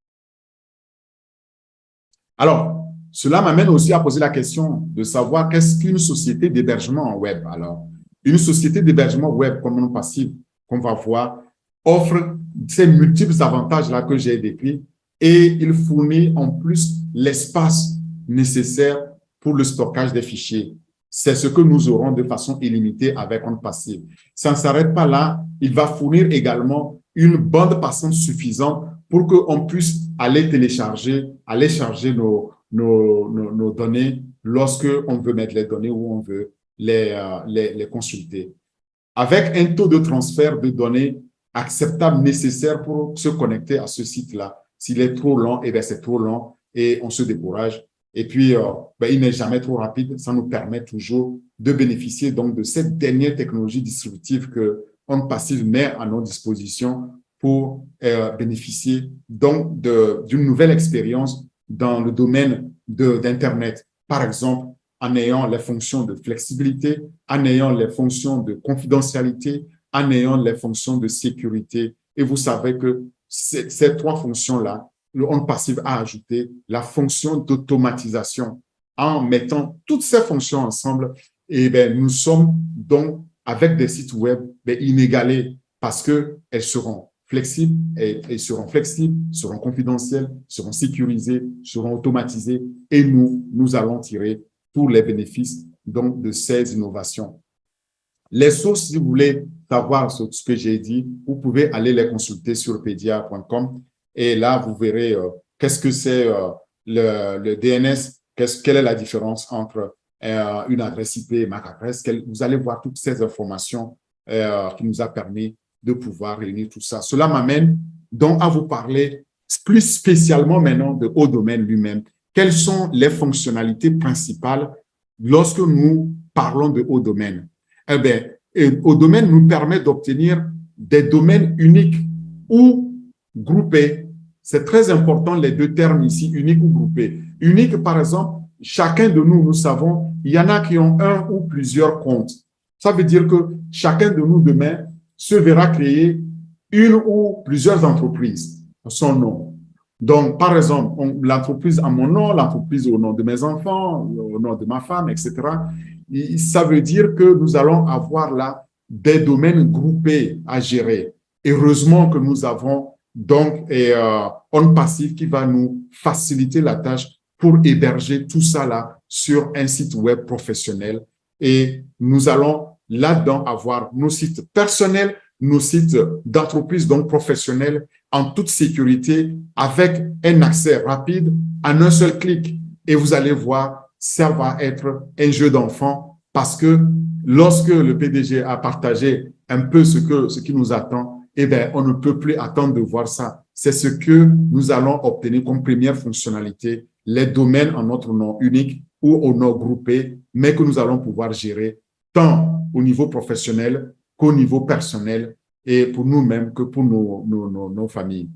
Alors, cela m'amène aussi à poser la question de savoir qu'est-ce qu'une société d'hébergement web. Alors, une société d'hébergement web comme OnPassive, qu'on va voir, offre ces multiples avantages-là que j'ai décrits et il fournit en plus l'espace nécessaire pour le stockage des fichiers. C'est ce que nous aurons de façon illimitée avec OnPassive. Ça ne s'arrête pas là. Il va fournir également une bande passante suffisante pour qu'on puisse aller télécharger, aller charger nos données lorsque on veut mettre les données ou on veut les consulter. Avec un taux de transfert de données acceptable, nécessaire pour se connecter à ce site-là. S'il est trop lent, eh bien c'est trop lent et on se décourage. Et puis, il n'est jamais trop rapide. Ça nous permet toujours de bénéficier donc de cette dernière technologie distributive que OnPassive met à notre disposition pour bénéficier donc d'une nouvelle expérience dans le domaine d'Internet. Par exemple, en ayant les fonctions de flexibilité, en ayant les fonctions de confidentialité, en ayant les fonctions de sécurité Et vous savez que ces trois fonctions-là, le on passive a ajouté la fonction d'automatisation. En mettant toutes ces fonctions ensemble, et bien, nous sommes donc avec des sites web inégalés parce qu'elles seront flexibles et seront flexibles, seront confidentielles, seront sécurisées, seront automatisées et nous allons tirer tous les bénéfices donc de ces innovations. Les sources, si vous voulez savoir ce que j'ai dit, vous pouvez aller les consulter sur pedia.com et là, vous verrez qu'est-ce que c'est le DNS, quelle est la différence entre une adresse IP et MAC adresse. Vous allez voir toutes ces informations qui nous a permis de pouvoir réunir tout ça. Cela m'amène donc à vous parler plus spécialement maintenant de haut domaine lui-même. Quelles sont les fonctionnalités principales lorsque nous parlons de haut domaine? Eh bien, haut domaine nous permet d'obtenir des domaines uniques ou groupés. C'est très important les deux termes ici, unique ou groupé. Unique, par exemple, chacun de nous, nous savons, il y en a qui ont un ou plusieurs comptes. Ça veut dire que chacun de nous demain se verra créer une ou plusieurs entreprises à son nom. Donc, par exemple, l'entreprise à mon nom, l'entreprise au nom de mes enfants, au nom de ma femme, etc. Ça veut dire que nous allons avoir là des domaines groupés à gérer. Heureusement que nous avons donc On Passive qui va nous faciliter la tâche pour héberger tout ça là sur un site web professionnel. Et nous allons là-dedans avoir nos sites personnels, nos sites d'entreprise donc professionnels en toute sécurité avec un accès rapide en un seul clic. Et vous allez voir, ça va être un jeu d'enfant parce que lorsque le PDG a partagé un peu ce qui nous attend, eh bien, on ne peut plus attendre de voir ça. C'est ce que nous allons obtenir comme première fonctionnalité, les domaines en notre nom unique ou au nom groupé, mais que nous allons pouvoir gérer tant au niveau professionnel qu'au niveau personnel et pour nous-mêmes que pour nos familles.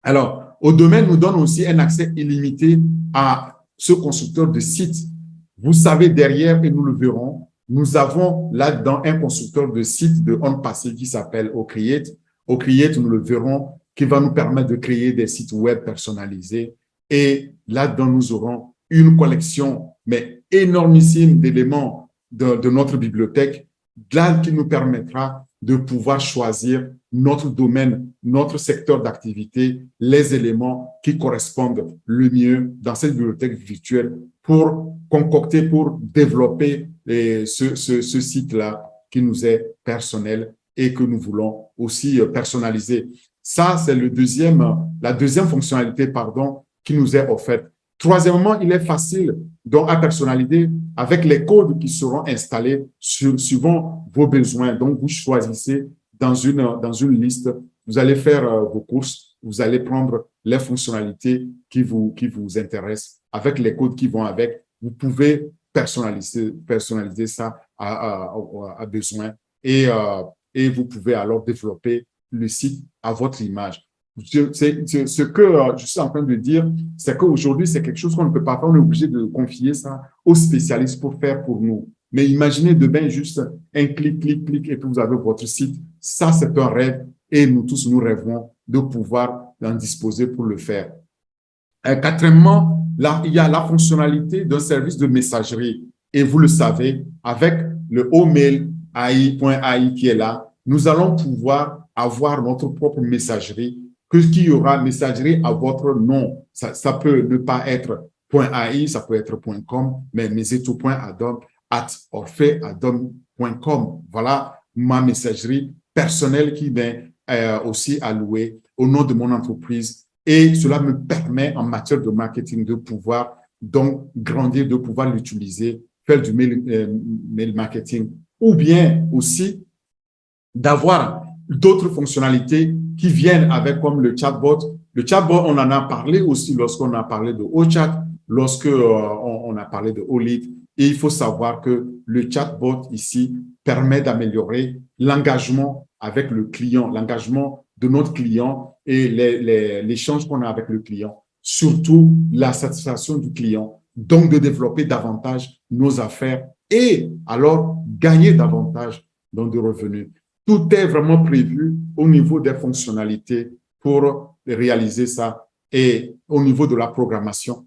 Alors, au domaine nous donne aussi un accès illimité à ce constructeur de sites. Vous savez, derrière, et nous le verrons, nous avons là-dedans un constructeur de sites de On Passive qui s'appelle OCreate. OCreate, nous le verrons, qui va nous permettre de créer des sites web personnalisés. Et là-dedans, nous aurons une collection, mais énormissime d'éléments de notre bibliothèque, là qui nous permettra de pouvoir choisir notre domaine, notre secteur d'activité, les éléments qui correspondent le mieux dans cette bibliothèque virtuelle pour concocter, pour développer ce site-là qui nous est personnel et que nous voulons aussi personnaliser. Ça, c'est la deuxième fonctionnalité, qui nous est offerte. Troisièmement, il est facile donc à personnaliser avec les codes qui seront installés suivant vos besoins. Donc, vous choisissez dans une liste, vous allez faire vos courses, vous allez prendre les fonctionnalités qui vous intéressent avec les codes qui vont avec. Vous pouvez personnaliser ça à besoin et vous pouvez alors développer le site à votre image. Ce que je suis en train de dire, c'est qu'aujourd'hui, c'est quelque chose qu'on ne peut pas faire. On est obligé de confier ça aux spécialistes pour faire pour nous. Mais imaginez demain juste un clic, et puis vous avez votre site. Ça, c'est un rêve et nous tous, nous rêvons de pouvoir en disposer pour le faire. Quatrièmement, là, il y a la fonctionnalité d'un service de messagerie. Et vous le savez, avec le Omail AI.ai qui est là, nous allons pouvoir avoir notre propre messagerie qu'il y aura messagerie à votre nom. Ça peut ne pas être .ai, ça peut être .com, mais meseto.adam@orpheadom.com. Voilà ma messagerie personnelle qui m'est aussi allouée au nom de mon entreprise. Et cela me permet, en matière de marketing, de pouvoir donc grandir, de pouvoir l'utiliser, faire du mail marketing, ou bien aussi d'avoir d'autres fonctionnalités qui viennent avec comme le chatbot. Le chatbot, on en a parlé aussi lorsqu'on a parlé de OChat, lorsque on a parlé de OLead. Et il faut savoir que le chatbot ici permet d'améliorer l'engagement avec le client, l'engagement de notre client et l'échange qu'on a avec le client, surtout la satisfaction du client, donc de développer davantage nos affaires et alors gagner davantage donc de revenus. Tout est vraiment prévu au niveau des fonctionnalités pour réaliser ça. Et au niveau de la programmation,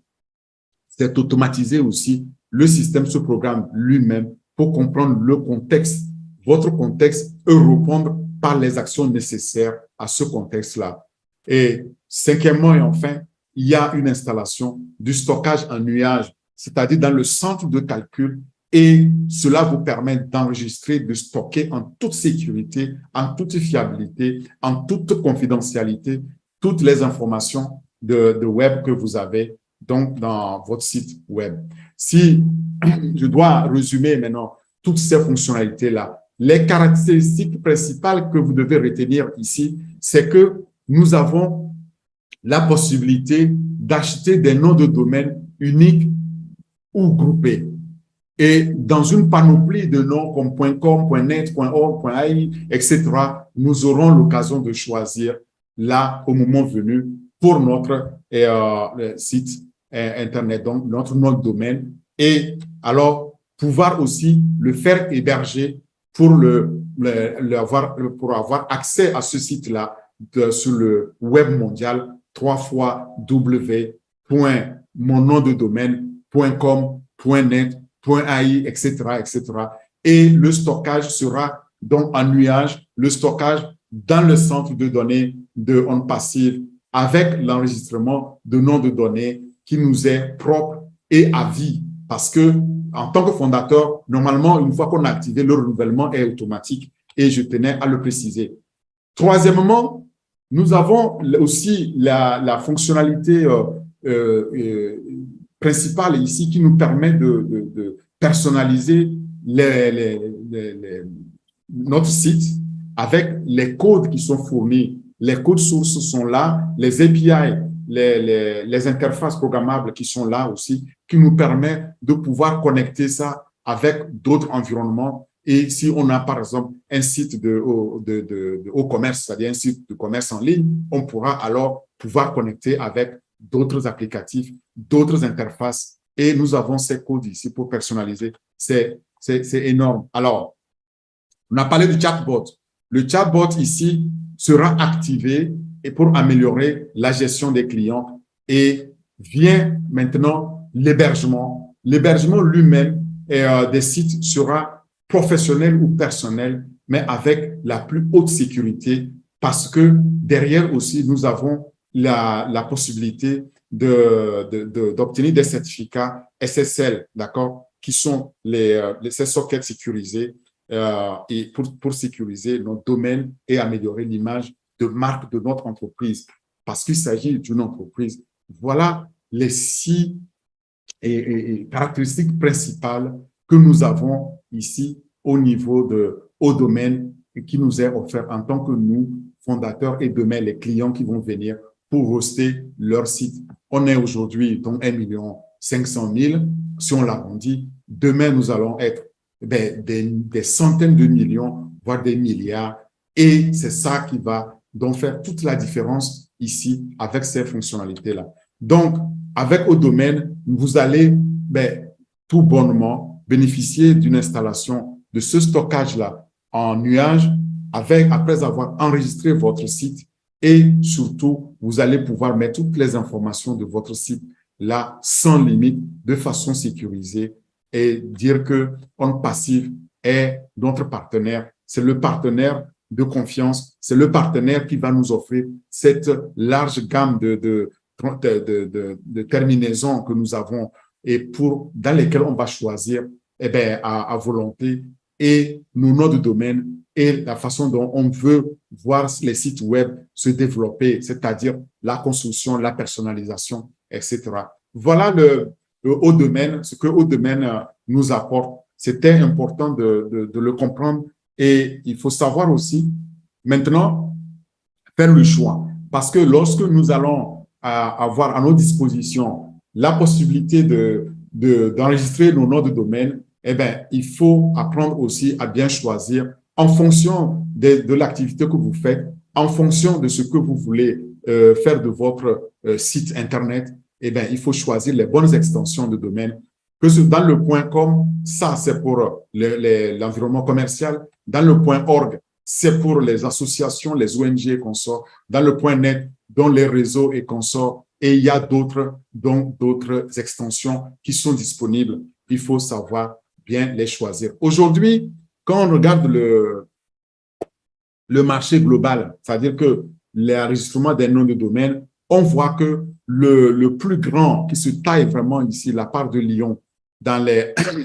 c'est automatiser aussi. Le système se programme lui-même pour comprendre le contexte, votre contexte, et répondre par les actions nécessaires à ce contexte-là. Et cinquièmement et enfin, il y a une installation du stockage en nuage, c'est-à-dire dans le centre de calcul, et cela vous permet d'enregistrer, de stocker en toute sécurité, en toute fiabilité, en toute confidentialité, toutes les informations de web que vous avez donc dans votre site web. Si je dois résumer maintenant toutes ces fonctionnalités-là, les caractéristiques principales que vous devez retenir ici, c'est que nous avons la possibilité d'acheter des noms de domaine uniques ou groupés. Et dans une panoplie de noms comme .com, .net, .org, .ai, etc., nous aurons l'occasion de choisir là, au moment venu, pour notre site Internet, donc notre nom de domaine. Et alors, pouvoir aussi le faire héberger pour, pour avoir accès à ce site-là sur le web mondial, 3 fois w.monnomdedomaine.com.net, .ai, etc., etc. Et le stockage sera donc en nuage, le stockage dans le centre de données de OnPassive avec l'enregistrement de noms de données qui nous est propre et à vie. Parce que, en tant que fondateur, normalement, une fois qu'on a activé, le renouvellement est automatique et je tenais à le préciser. Troisièmement, nous avons aussi la fonctionnalité principale ici qui nous permet de personnaliser notre site avec les codes qui sont fournis. Les codes sources sont là, les API, les interfaces programmables qui sont là aussi, qui nous permettent de pouvoir connecter ça avec d'autres environnements. Et si on a, par exemple, un site de e-commerce, c'est-à-dire un site de commerce en ligne, on pourra alors pouvoir connecter avec d'autres applicatifs, d'autres interfaces. Et nous avons ces codes ici pour personnaliser. C'est énorme. Alors, on a parlé du chatbot. Le chatbot ici sera activé et pour améliorer la gestion des clients. Et vient maintenant l'hébergement. L'hébergement lui-même des sites sera professionnel ou personnel, mais avec la plus haute sécurité parce que derrière aussi, nous avons la possibilité d'obtenir des certificats SSL, d'accord, qui sont ces sockets sécurisés et pour sécuriser notre domaine et améliorer l'image de marque de notre entreprise parce qu'il s'agit d'une entreprise. Voilà les 6 caractéristiques principales que nous avons ici au niveau au domaine qui nous est offert en tant que nous, fondateurs et demain les clients qui vont venir pour hoster leur site. On est aujourd'hui donc 1 500 000, si on l'arrondit. Demain, nous allons être des centaines de millions, voire des milliards. Et c'est ça qui va donc faire toute la différence ici avec ces fonctionnalités-là. Donc, avec Odomain, vous allez tout bonnement bénéficier d'une installation de ce stockage-là en nuage après avoir enregistré votre site et surtout, vous allez pouvoir mettre toutes les informations de votre site là sans limite, de façon sécurisée et dire que OnPassive est notre partenaire. C'est le partenaire de confiance, c'est le partenaire qui va nous offrir cette large gamme de terminaisons que nous avons et dans lesquelles on va choisir à volonté et nos noms de domaine et la façon dont on veut voir les sites web se développer, c'est-à-dire la construction, la personnalisation, etc. Voilà le haut domaine, ce que haut domaine nous apporte. C'était important de le comprendre et il faut savoir aussi maintenant faire le choix parce que lorsque nous allons avoir à nos dispositions la possibilité d'enregistrer nos noms de domaine, il faut apprendre aussi à bien choisir en fonction de l'activité que vous faites, en fonction de ce que vous voulez faire de votre site Internet, il faut choisir les bonnes extensions de domaine. Que dans le .com, ça c'est pour l'environnement commercial. Dans le .org, c'est pour les associations, les ONG et consorts, dans le point net, dans les réseaux et consorts. Et il y a d'autres extensions qui sont disponibles. Il faut savoir bien les choisir. Aujourd'hui, quand on regarde le marché global, c'est-à-dire que l'enregistrement des noms de domaine, on voit que le plus grand qui se taille vraiment ici, la part de Lyon dans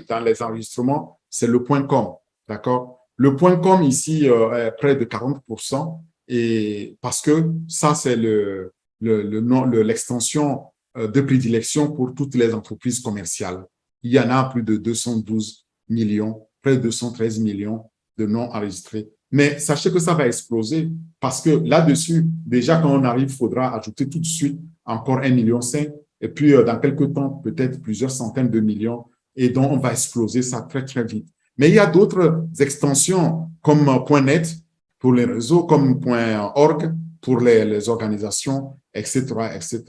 dans les enregistrements, c'est le point .com, d'accord? Le point .com ici est près de 40%, et parce que ça, c'est l'extension de prédilection pour toutes les entreprises commerciales. Il y en a plus de 212 millions, près de 213 millions de noms enregistrés. Mais sachez que ça va exploser parce que là-dessus, déjà quand on arrive, il faudra ajouter tout de suite encore 1,5 million et puis dans quelques temps, peut-être plusieurs centaines de millions, et donc on va exploser ça très, très vite. Mais il y a d'autres extensions comme .net pour les réseaux, comme .org pour les organisations, etc., etc.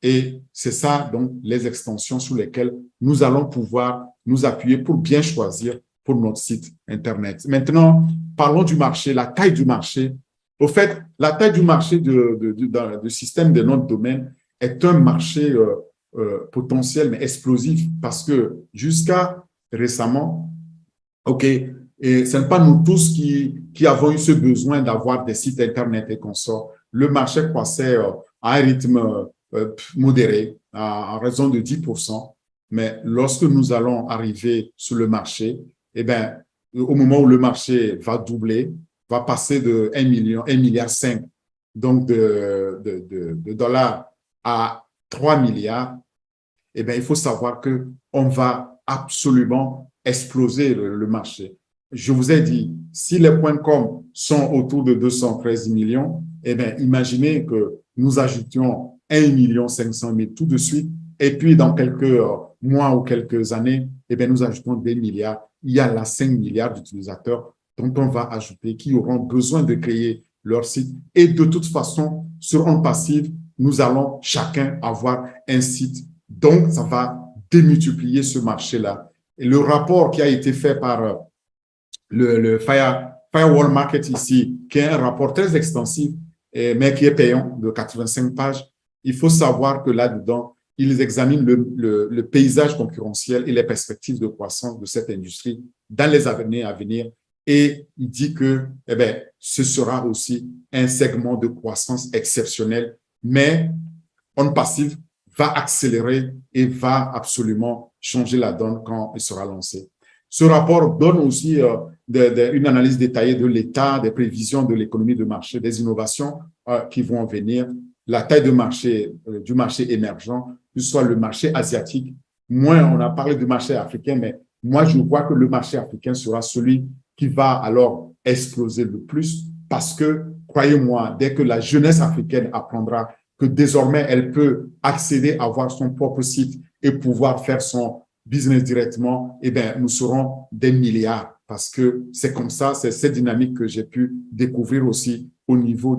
Et c'est ça, donc, les extensions sur lesquelles nous allons pouvoir nous appuyer pour bien choisir pour notre site Internet. Maintenant, parlons du marché, la taille du marché. Au fait, la taille du marché du système de notre domaine est un marché potentiel, mais explosif, parce que jusqu'à récemment, OK, et ce n'est pas nous tous qui avons eu ce besoin d'avoir des sites Internet et consorts. Le marché croissait à un rythme modéré, en raison de 10%. Mais lorsque nous allons arriver sur le marché, eh bien, au moment où le marché va doubler, va passer de 1 million, 1,5 milliard donc de dollars à 3 milliards, eh bien, il faut savoir qu'on va absolument exploser le marché. Je vous ai dit, si les points .com sont autour de 213 millions, eh bien, imaginez que nous ajoutions 1,5 million tout de suite, et puis dans quelques mois ou quelques années, eh bien, nous ajoutons des milliards. Il y a là 5 milliards d'utilisateurs dont on va ajouter, qui auront besoin de créer leur site. Et de toute façon, sur On Passive, nous allons chacun avoir un site. Donc, ça va démultiplier ce marché-là. Et le rapport qui a été fait par le Firewall Market ici, qui est un rapport très extensif, mais qui est payant, de 85 pages, il faut savoir que là-dedans, ils examinent le paysage concurrentiel et les perspectives de croissance de cette industrie dans les années à venir. Et il dit que eh bien, ce sera aussi un segment de croissance exceptionnel, mais On Passive va accélérer et va absolument changer la donne quand il sera lancé. Ce rapport donne aussi une analyse détaillée de l'état, des prévisions de l'économie de marché, des innovations qui vont venir, la taille de marché, du marché émergent, que ce soit le marché asiatique. Moins, on a parlé du marché africain, mais moi, je vois que le marché africain sera celui qui va alors exploser le plus parce que, croyez-moi, dès que la jeunesse africaine apprendra que désormais, elle peut accéder à avoir son propre site et pouvoir faire son business directement, eh bien, nous serons des milliards parce que c'est comme ça, c'est cette dynamique que j'ai pu découvrir aussi au niveau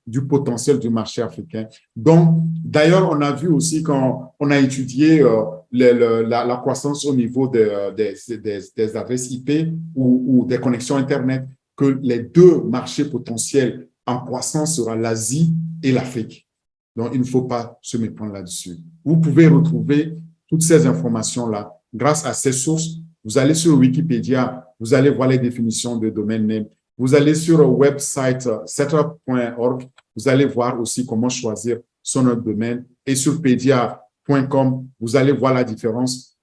du potentiel du marché africain. Donc, d'ailleurs, on a vu aussi quand on a étudié la croissance au niveau des adresses IP ou des connexions Internet, que les deux marchés potentiels en croissance sera l'Asie et l'Afrique. Donc, il ne faut pas se méprendre là-dessus. Vous pouvez retrouver toutes ces informations-là grâce à ces sources. Vous allez sur Wikipédia, vous allez voir les définitions de domaine name. Vous allez sur le website setup.org, vous allez voir aussi comment choisir son autre domaine. Et sur pedia.com, vous allez voir la différence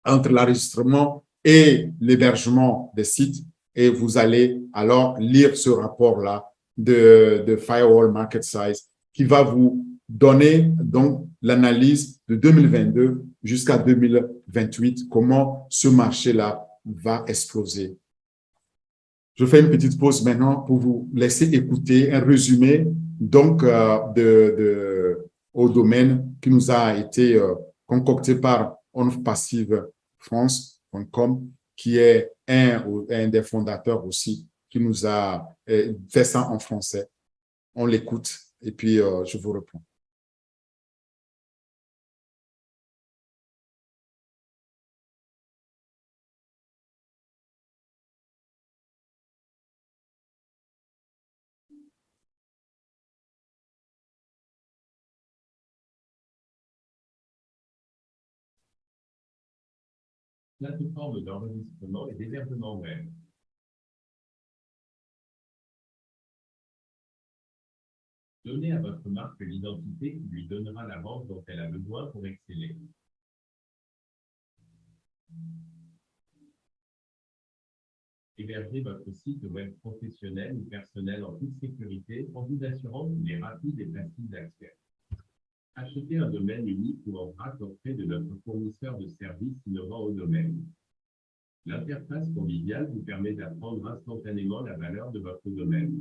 entre l'enregistrement et l'hébergement des sites. Et vous allez alors lire ce rapport-là de Firewall Market Size qui va vous donner donc l'analyse de 2022 jusqu'à 2028, comment ce marché-là va exploser. Je fais une petite pause maintenant pour vous laisser écouter un résumé donc au domaine qui nous a été concocté par onpassivefrance.com, qui est un des fondateurs aussi, qui nous a fait ça en français. On l'écoute et puis je vous reprends. Plateforme d'enregistrement et d'hébergement web. Donnez à votre marque l'identité qui lui donnera la vente dont elle a besoin pour exceller. Hébergez votre site web professionnel ou personnel en toute sécurité en vous assurant qu'il est rapide et facile d'accès. Achetez un domaine unique ou en vrac auprès de notre fournisseur de services innovant au domaine. L'interface conviviale vous permet d'apprendre instantanément la valeur de votre domaine.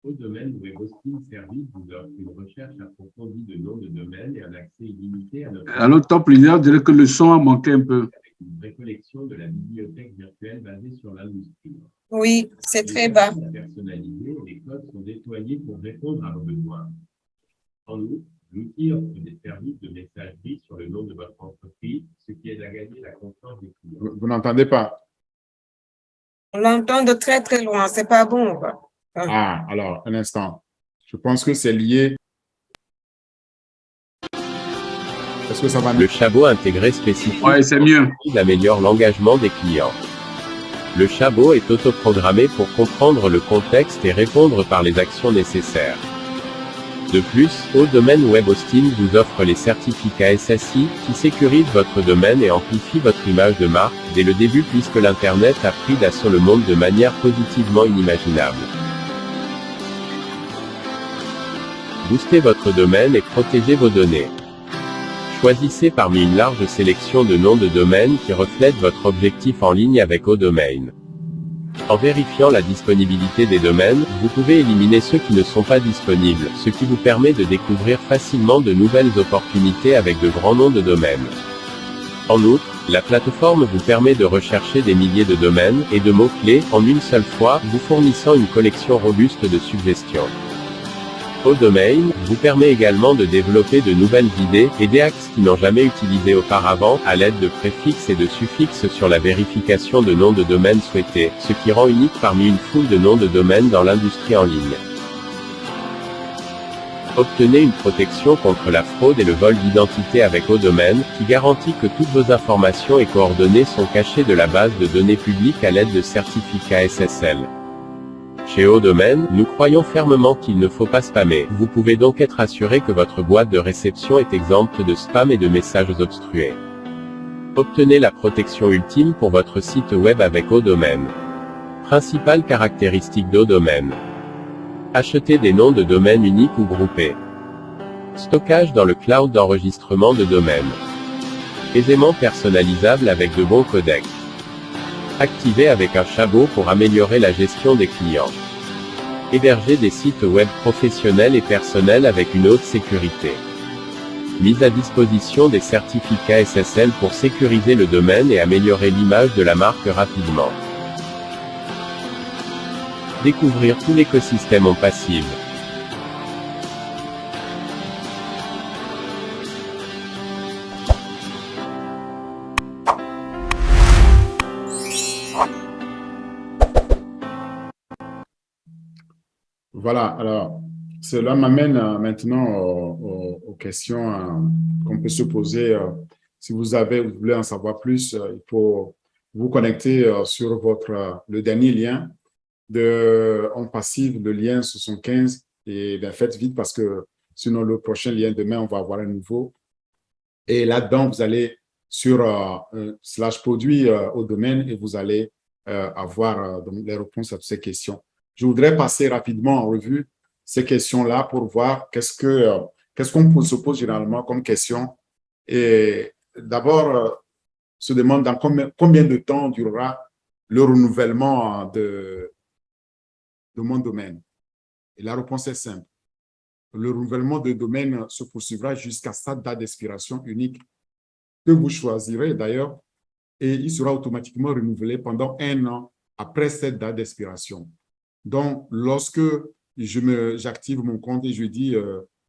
Au domaine Web Hosting Service vous offre une recherche approfondie de noms de domaine et un accès illimité à notre... Alors, top leader, je dirais que le son a manqué un peu. Avec une vraie collection de la bibliothèque virtuelle basée sur l'industrie. Oui, c'est très bas. Personnalisés, les codes sont déployés pour répondre à vos besoins. En outre, l'outil offre des services de messagerie sur le nom de votre entreprise, ce qui aide à gagner la confiance des clients. Vous n'entendez pas? On l'entend de très très loin, c'est pas bon, quoi. Ah, alors, un instant. Je pense que c'est lié. Est-ce que ça va mieux? Le chatbot intégré spécifique Ouais, c'est mieux. améliore l'engagement des clients. Le chatbot est autoprogrammé pour comprendre le contexte et répondre par les actions nécessaires. De plus, Au-Domaine Web Hosting vous offre les certificats SSI, qui sécurisent votre domaine et amplifient votre image de marque, dès le début puisque l'Internet a pris d'assaut le monde de manière positivement inimaginable. Boostez votre domaine et protégez vos données. Choisissez parmi une large sélection de noms de domaine qui reflètent votre objectif en ligne avec Au-Domaine. En vérifiant la disponibilité des domaines, vous pouvez éliminer ceux qui ne sont pas disponibles, ce qui vous permet de découvrir facilement de nouvelles opportunités avec de grands noms de domaines. En outre, la plateforme vous permet de rechercher des milliers de domaines et de mots-clés en une seule fois, vous fournissant une collection robuste de suggestions. Au-Domaine vous permet également de développer de nouvelles idées et des axes qui n'ont jamais utilisé auparavant, à l'aide de préfixes et de suffixes sur la vérification de noms de domaine souhaités, ce qui rend unique parmi une foule de noms de domaine dans l'industrie en ligne. Obtenez une protection contre la fraude et le vol d'identité avec Au-Domaine, qui garantit que toutes vos informations et coordonnées sont cachées de la base de données publique à l'aide de certificats SSL. Chez Au-Domaine, nous croyons fermement qu'il ne faut pas spammer. Vous pouvez donc être assuré que votre boîte de réception est exempte de spam et de messages obstrués. Obtenez la protection ultime pour votre site web avec Au-Domaine. Principales caractéristiques d'Au-Domaine. Acheter des noms de domaine uniques ou groupés. Stockage dans le cloud d'enregistrement de domaine. Aisément personnalisable avec de bons codecs. Activer avec un chatbot pour améliorer la gestion des clients. Héberger des sites web professionnels et personnels avec une haute sécurité. Mise à disposition des certificats SSL pour sécuriser le domaine et améliorer l'image de la marque rapidement. Découvrir tout l'écosystème en passive. Voilà, alors, cela m'amène maintenant aux questions qu'on peut se poser. Si vous voulez en savoir plus, il faut vous connecter sur le dernier lien de On Passive, le lien 75, et bien, faites vite parce que sinon le prochain lien demain, on va avoir un nouveau. Et là-dedans, vous allez sur /produit au domaine et vous allez avoir donc, les réponses à toutes ces questions. Je voudrais passer rapidement en revue ces questions-là pour voir qu'est-ce qu'on se pose généralement comme question. Et d'abord, se demande dans combien de temps durera le renouvellement de mon domaine. Et la réponse est simple. Le renouvellement de domaine se poursuivra jusqu'à sa date d'expiration unique que vous choisirez d'ailleurs et il sera automatiquement renouvelé pendant 1 an après cette date d'expiration. Donc, lorsque j'active mon compte et je dis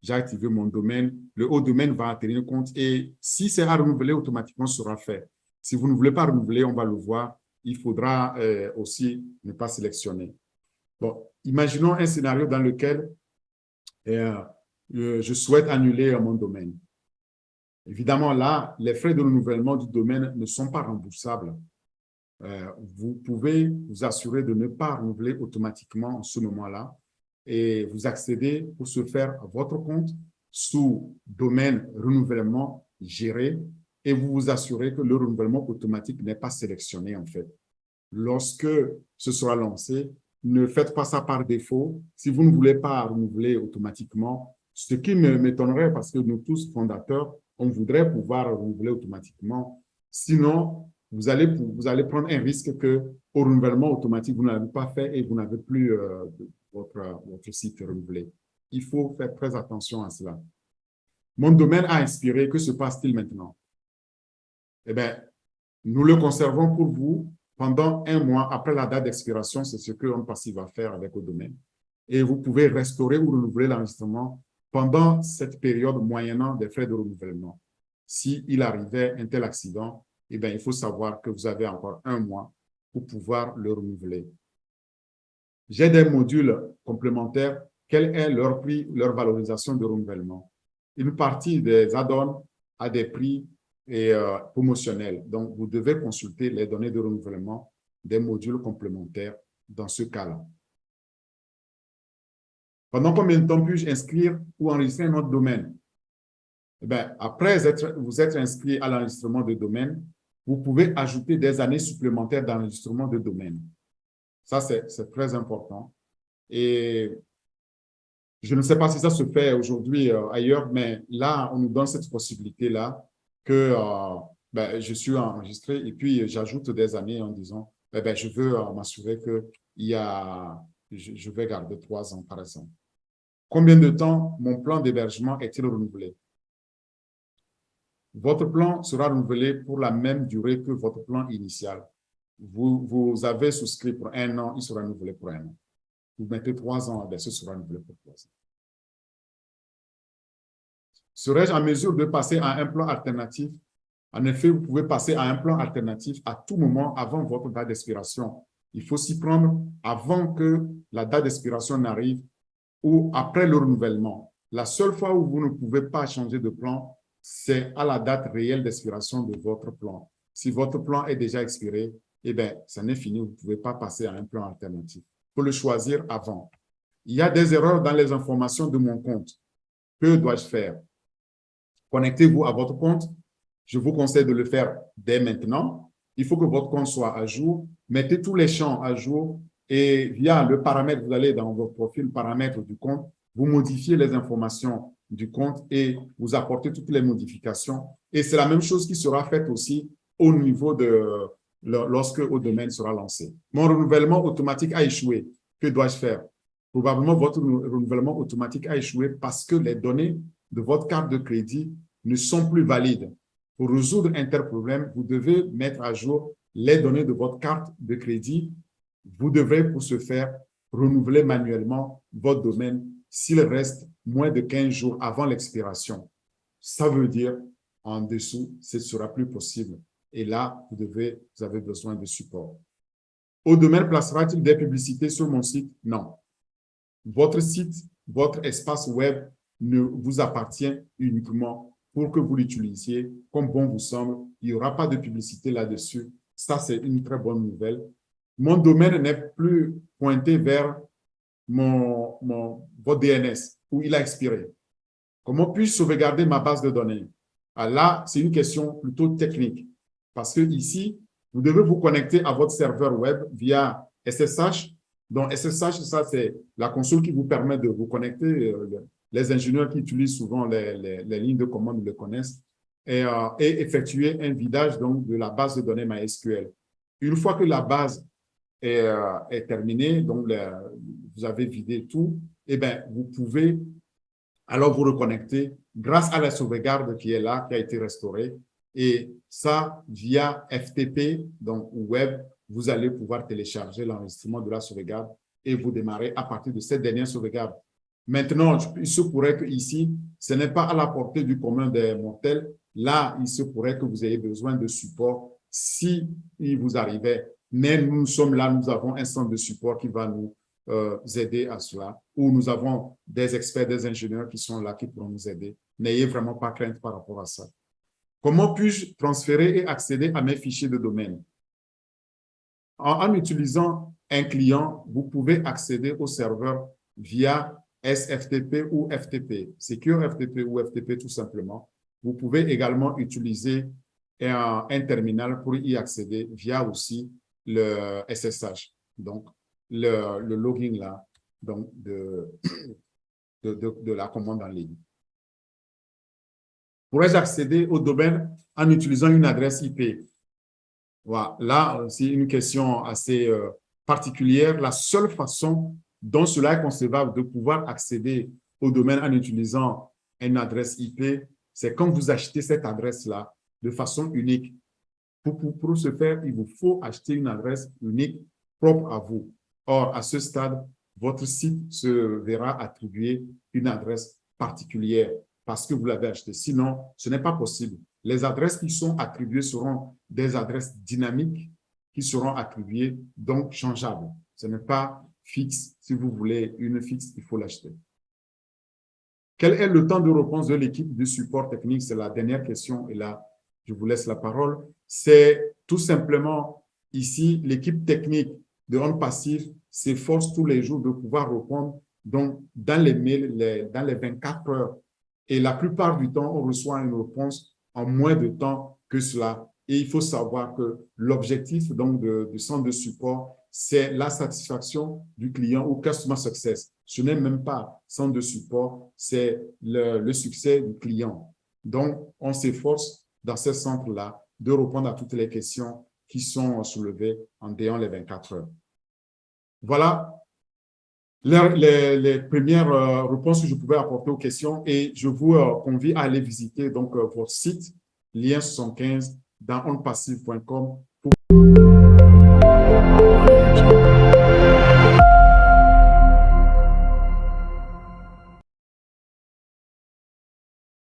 j'ai activé mon domaine, le haut domaine va tenir compte et si c'est à renouveler, automatiquement sera fait. Si vous ne voulez pas renouveler, on va le voir il faudra aussi ne pas sélectionner. Bon, imaginons un scénario dans lequel je souhaite annuler mon domaine. Évidemment, là, les frais de renouvellement du domaine ne sont pas remboursables. Vous pouvez vous assurer de ne pas renouveler automatiquement en ce moment-là et vous accédez pour ce faire à votre compte sous domaine renouvellement géré et vous vous assurez que le renouvellement automatique n'est pas sélectionné en fait. Lorsque ce sera lancé, ne faites pas ça par défaut. Si vous ne voulez pas renouveler automatiquement, ce qui m'étonnerait parce que nous tous fondateurs, on voudrait pouvoir renouveler automatiquement. Sinon, vous allez prendre un risque qu'au renouvellement automatique, vous n'avez pas fait et vous n'avez plus votre site renouvelé. Il faut faire très attention à cela. Mon domaine a expiré. Que se passe-t-il maintenant? Eh bien, nous le conservons pour vous pendant 1 mois après la date d'expiration. C'est ce que OnPassive va faire avec vos domaines. Et vous pouvez restaurer ou renouveler l'enregistrement pendant cette période moyennant des frais de renouvellement. S'il arrivait un tel accident, eh bien, il faut savoir que vous avez encore 1 mois pour pouvoir le renouveler. J'ai des modules complémentaires. Quel est leur prix, leur valorisation de renouvellement? Une partie des add-ons a des prix promotionnels. Donc, vous devez consulter les données de renouvellement des modules complémentaires dans ce cas-là. Pendant combien de temps puis-je inscrire ou enregistrer un autre domaine? Eh bien, après vous êtes inscrit à l'enregistrement de domaine, vous pouvez ajouter des années supplémentaires d'enregistrement de domaine. Ça, c'est très important. Et je ne sais pas si ça se fait aujourd'hui ailleurs, mais là, on nous donne cette possibilité-là que je suis enregistré et puis j'ajoute des années en disant, je veux m'assurer que je vais garder 3 ans, par exemple. Combien de temps mon plan d'hébergement est-il renouvelé? Votre plan sera renouvelé pour la même durée que votre plan initial. Vous avez souscrit pour 1 an, il sera renouvelé pour 1 an. Vous mettez 3 ans, ce sera renouvelé pour 3 ans. Serais-je en mesure de passer à un plan alternatif? En effet, vous pouvez passer à un plan alternatif à tout moment avant votre date d'expiration. Il faut s'y prendre avant que la date d'expiration n'arrive ou après le renouvellement. La seule fois où vous ne pouvez pas changer de plan, c'est à la date réelle d'expiration de votre plan. Si votre plan est déjà expiré, eh bien, ça n'est fini, vous ne pouvez pas passer à un plan alternatif. Il faut le choisir avant. Il y a des erreurs dans les informations de mon compte. Que dois-je faire? Connectez-vous à votre compte. Je vous conseille de le faire dès maintenant. Il faut que votre compte soit à jour. Mettez tous les champs à jour et via le paramètre, vous allez dans votre profil paramètres du compte, vous modifiez les informations du compte et vous apportez toutes les modifications. Et c'est la même chose qui sera faite aussi au niveau de lorsque au domaine sera lancé. Mon renouvellement automatique a échoué. Que dois-je faire? Probablement, votre renouvellement automatique a échoué parce que les données de votre carte de crédit ne sont plus valides. Pour résoudre un tel problème, vous devez mettre à jour les données de votre carte de crédit. Vous devrez, pour ce faire, renouveler manuellement votre domaine s'il reste moins de 15 jours avant l'expiration. Ça veut dire, en dessous, ce ne sera plus possible. Et là, vous avez besoin de support. Au-domaine placera-t-il des publicités sur mon site? Non. Votre site, votre espace web ne vous appartient uniquement pour que vous l'utilisiez comme bon vous semble. Il n'y aura pas de publicité là-dessus. Ça, c'est une très bonne nouvelle. Mon domaine n'est plus pointé vers votre DNS où il a expiré. Comment puis-je sauvegarder ma base de données? Là, c'est une question plutôt technique parce que ici, vous devez vous connecter à votre serveur web via SSH. Donc, SSH, ça, c'est la console qui vous permet de vous connecter. Les ingénieurs qui utilisent souvent les lignes de commande le connaissent et effectuer un vidage donc, de la base de données MySQL. Une fois que la base est terminée, donc vous avez vidé tout, eh bien, vous pouvez alors vous reconnecter grâce à la sauvegarde qui est là, qui a été restaurée. Et ça, via FTP, donc web, vous allez pouvoir télécharger l'enregistrement de la sauvegarde et vous démarrer à partir de cette dernière sauvegarde. Maintenant, il se pourrait que ici, ce n'est pas à la portée du commun des mortels. Là, il se pourrait que vous ayez besoin de support si il vous arrivait mais nous sommes là, nous avons un centre de support qui va nous aider à cela, où nous avons des experts, des ingénieurs qui sont là, qui pourront nous aider. N'ayez vraiment pas crainte par rapport à ça. Comment puis-je transférer et accéder à mes fichiers de domaine? En utilisant un client, vous pouvez accéder au serveur via SFTP ou FTP, Secure FTP ou FTP tout simplement. Vous pouvez également utiliser un terminal pour y accéder via aussi le SSH, donc le login là, donc de la commande en ligne. Pourrais-je accéder au domaine en utilisant une adresse IP? Voilà. Là, c'est une question assez particulière. La seule façon dont cela est concevable de pouvoir accéder au domaine en utilisant une adresse IP, c'est quand vous achetez cette adresse-là de façon unique. Pour ce faire, il vous faut acheter une adresse unique propre à vous. Or, à ce stade, votre site se verra attribuer une adresse particulière parce que vous l'avez acheté. Sinon, ce n'est pas possible. Les adresses qui sont attribuées seront des adresses dynamiques qui seront attribuées, donc changeables. Ce n'est pas fixe. Si vous voulez une fixe, il faut l'acheter. Quel est le temps de réponse de l'équipe de support technique? C'est la dernière question et là, je vous laisse la parole. C'est tout simplement ici, l'équipe technique de OnPassive s'efforce tous les jours de pouvoir répondre donc, dans les mails, dans les 24 heures. Et la plupart du temps, on reçoit une réponse en moins de temps que cela. Et il faut savoir que l'objectif donc du centre de support, c'est la satisfaction du client ou customer success. Ce n'est même pas centre de support, c'est le succès du client. Donc, on s'efforce dans ce centre-là de répondre à toutes les questions qui sont soulevées en déant les 24 heures. Voilà les premières réponses que je pouvais apporter aux questions et je vous convie à aller visiter donc votre site lien 75 dans onpassive.com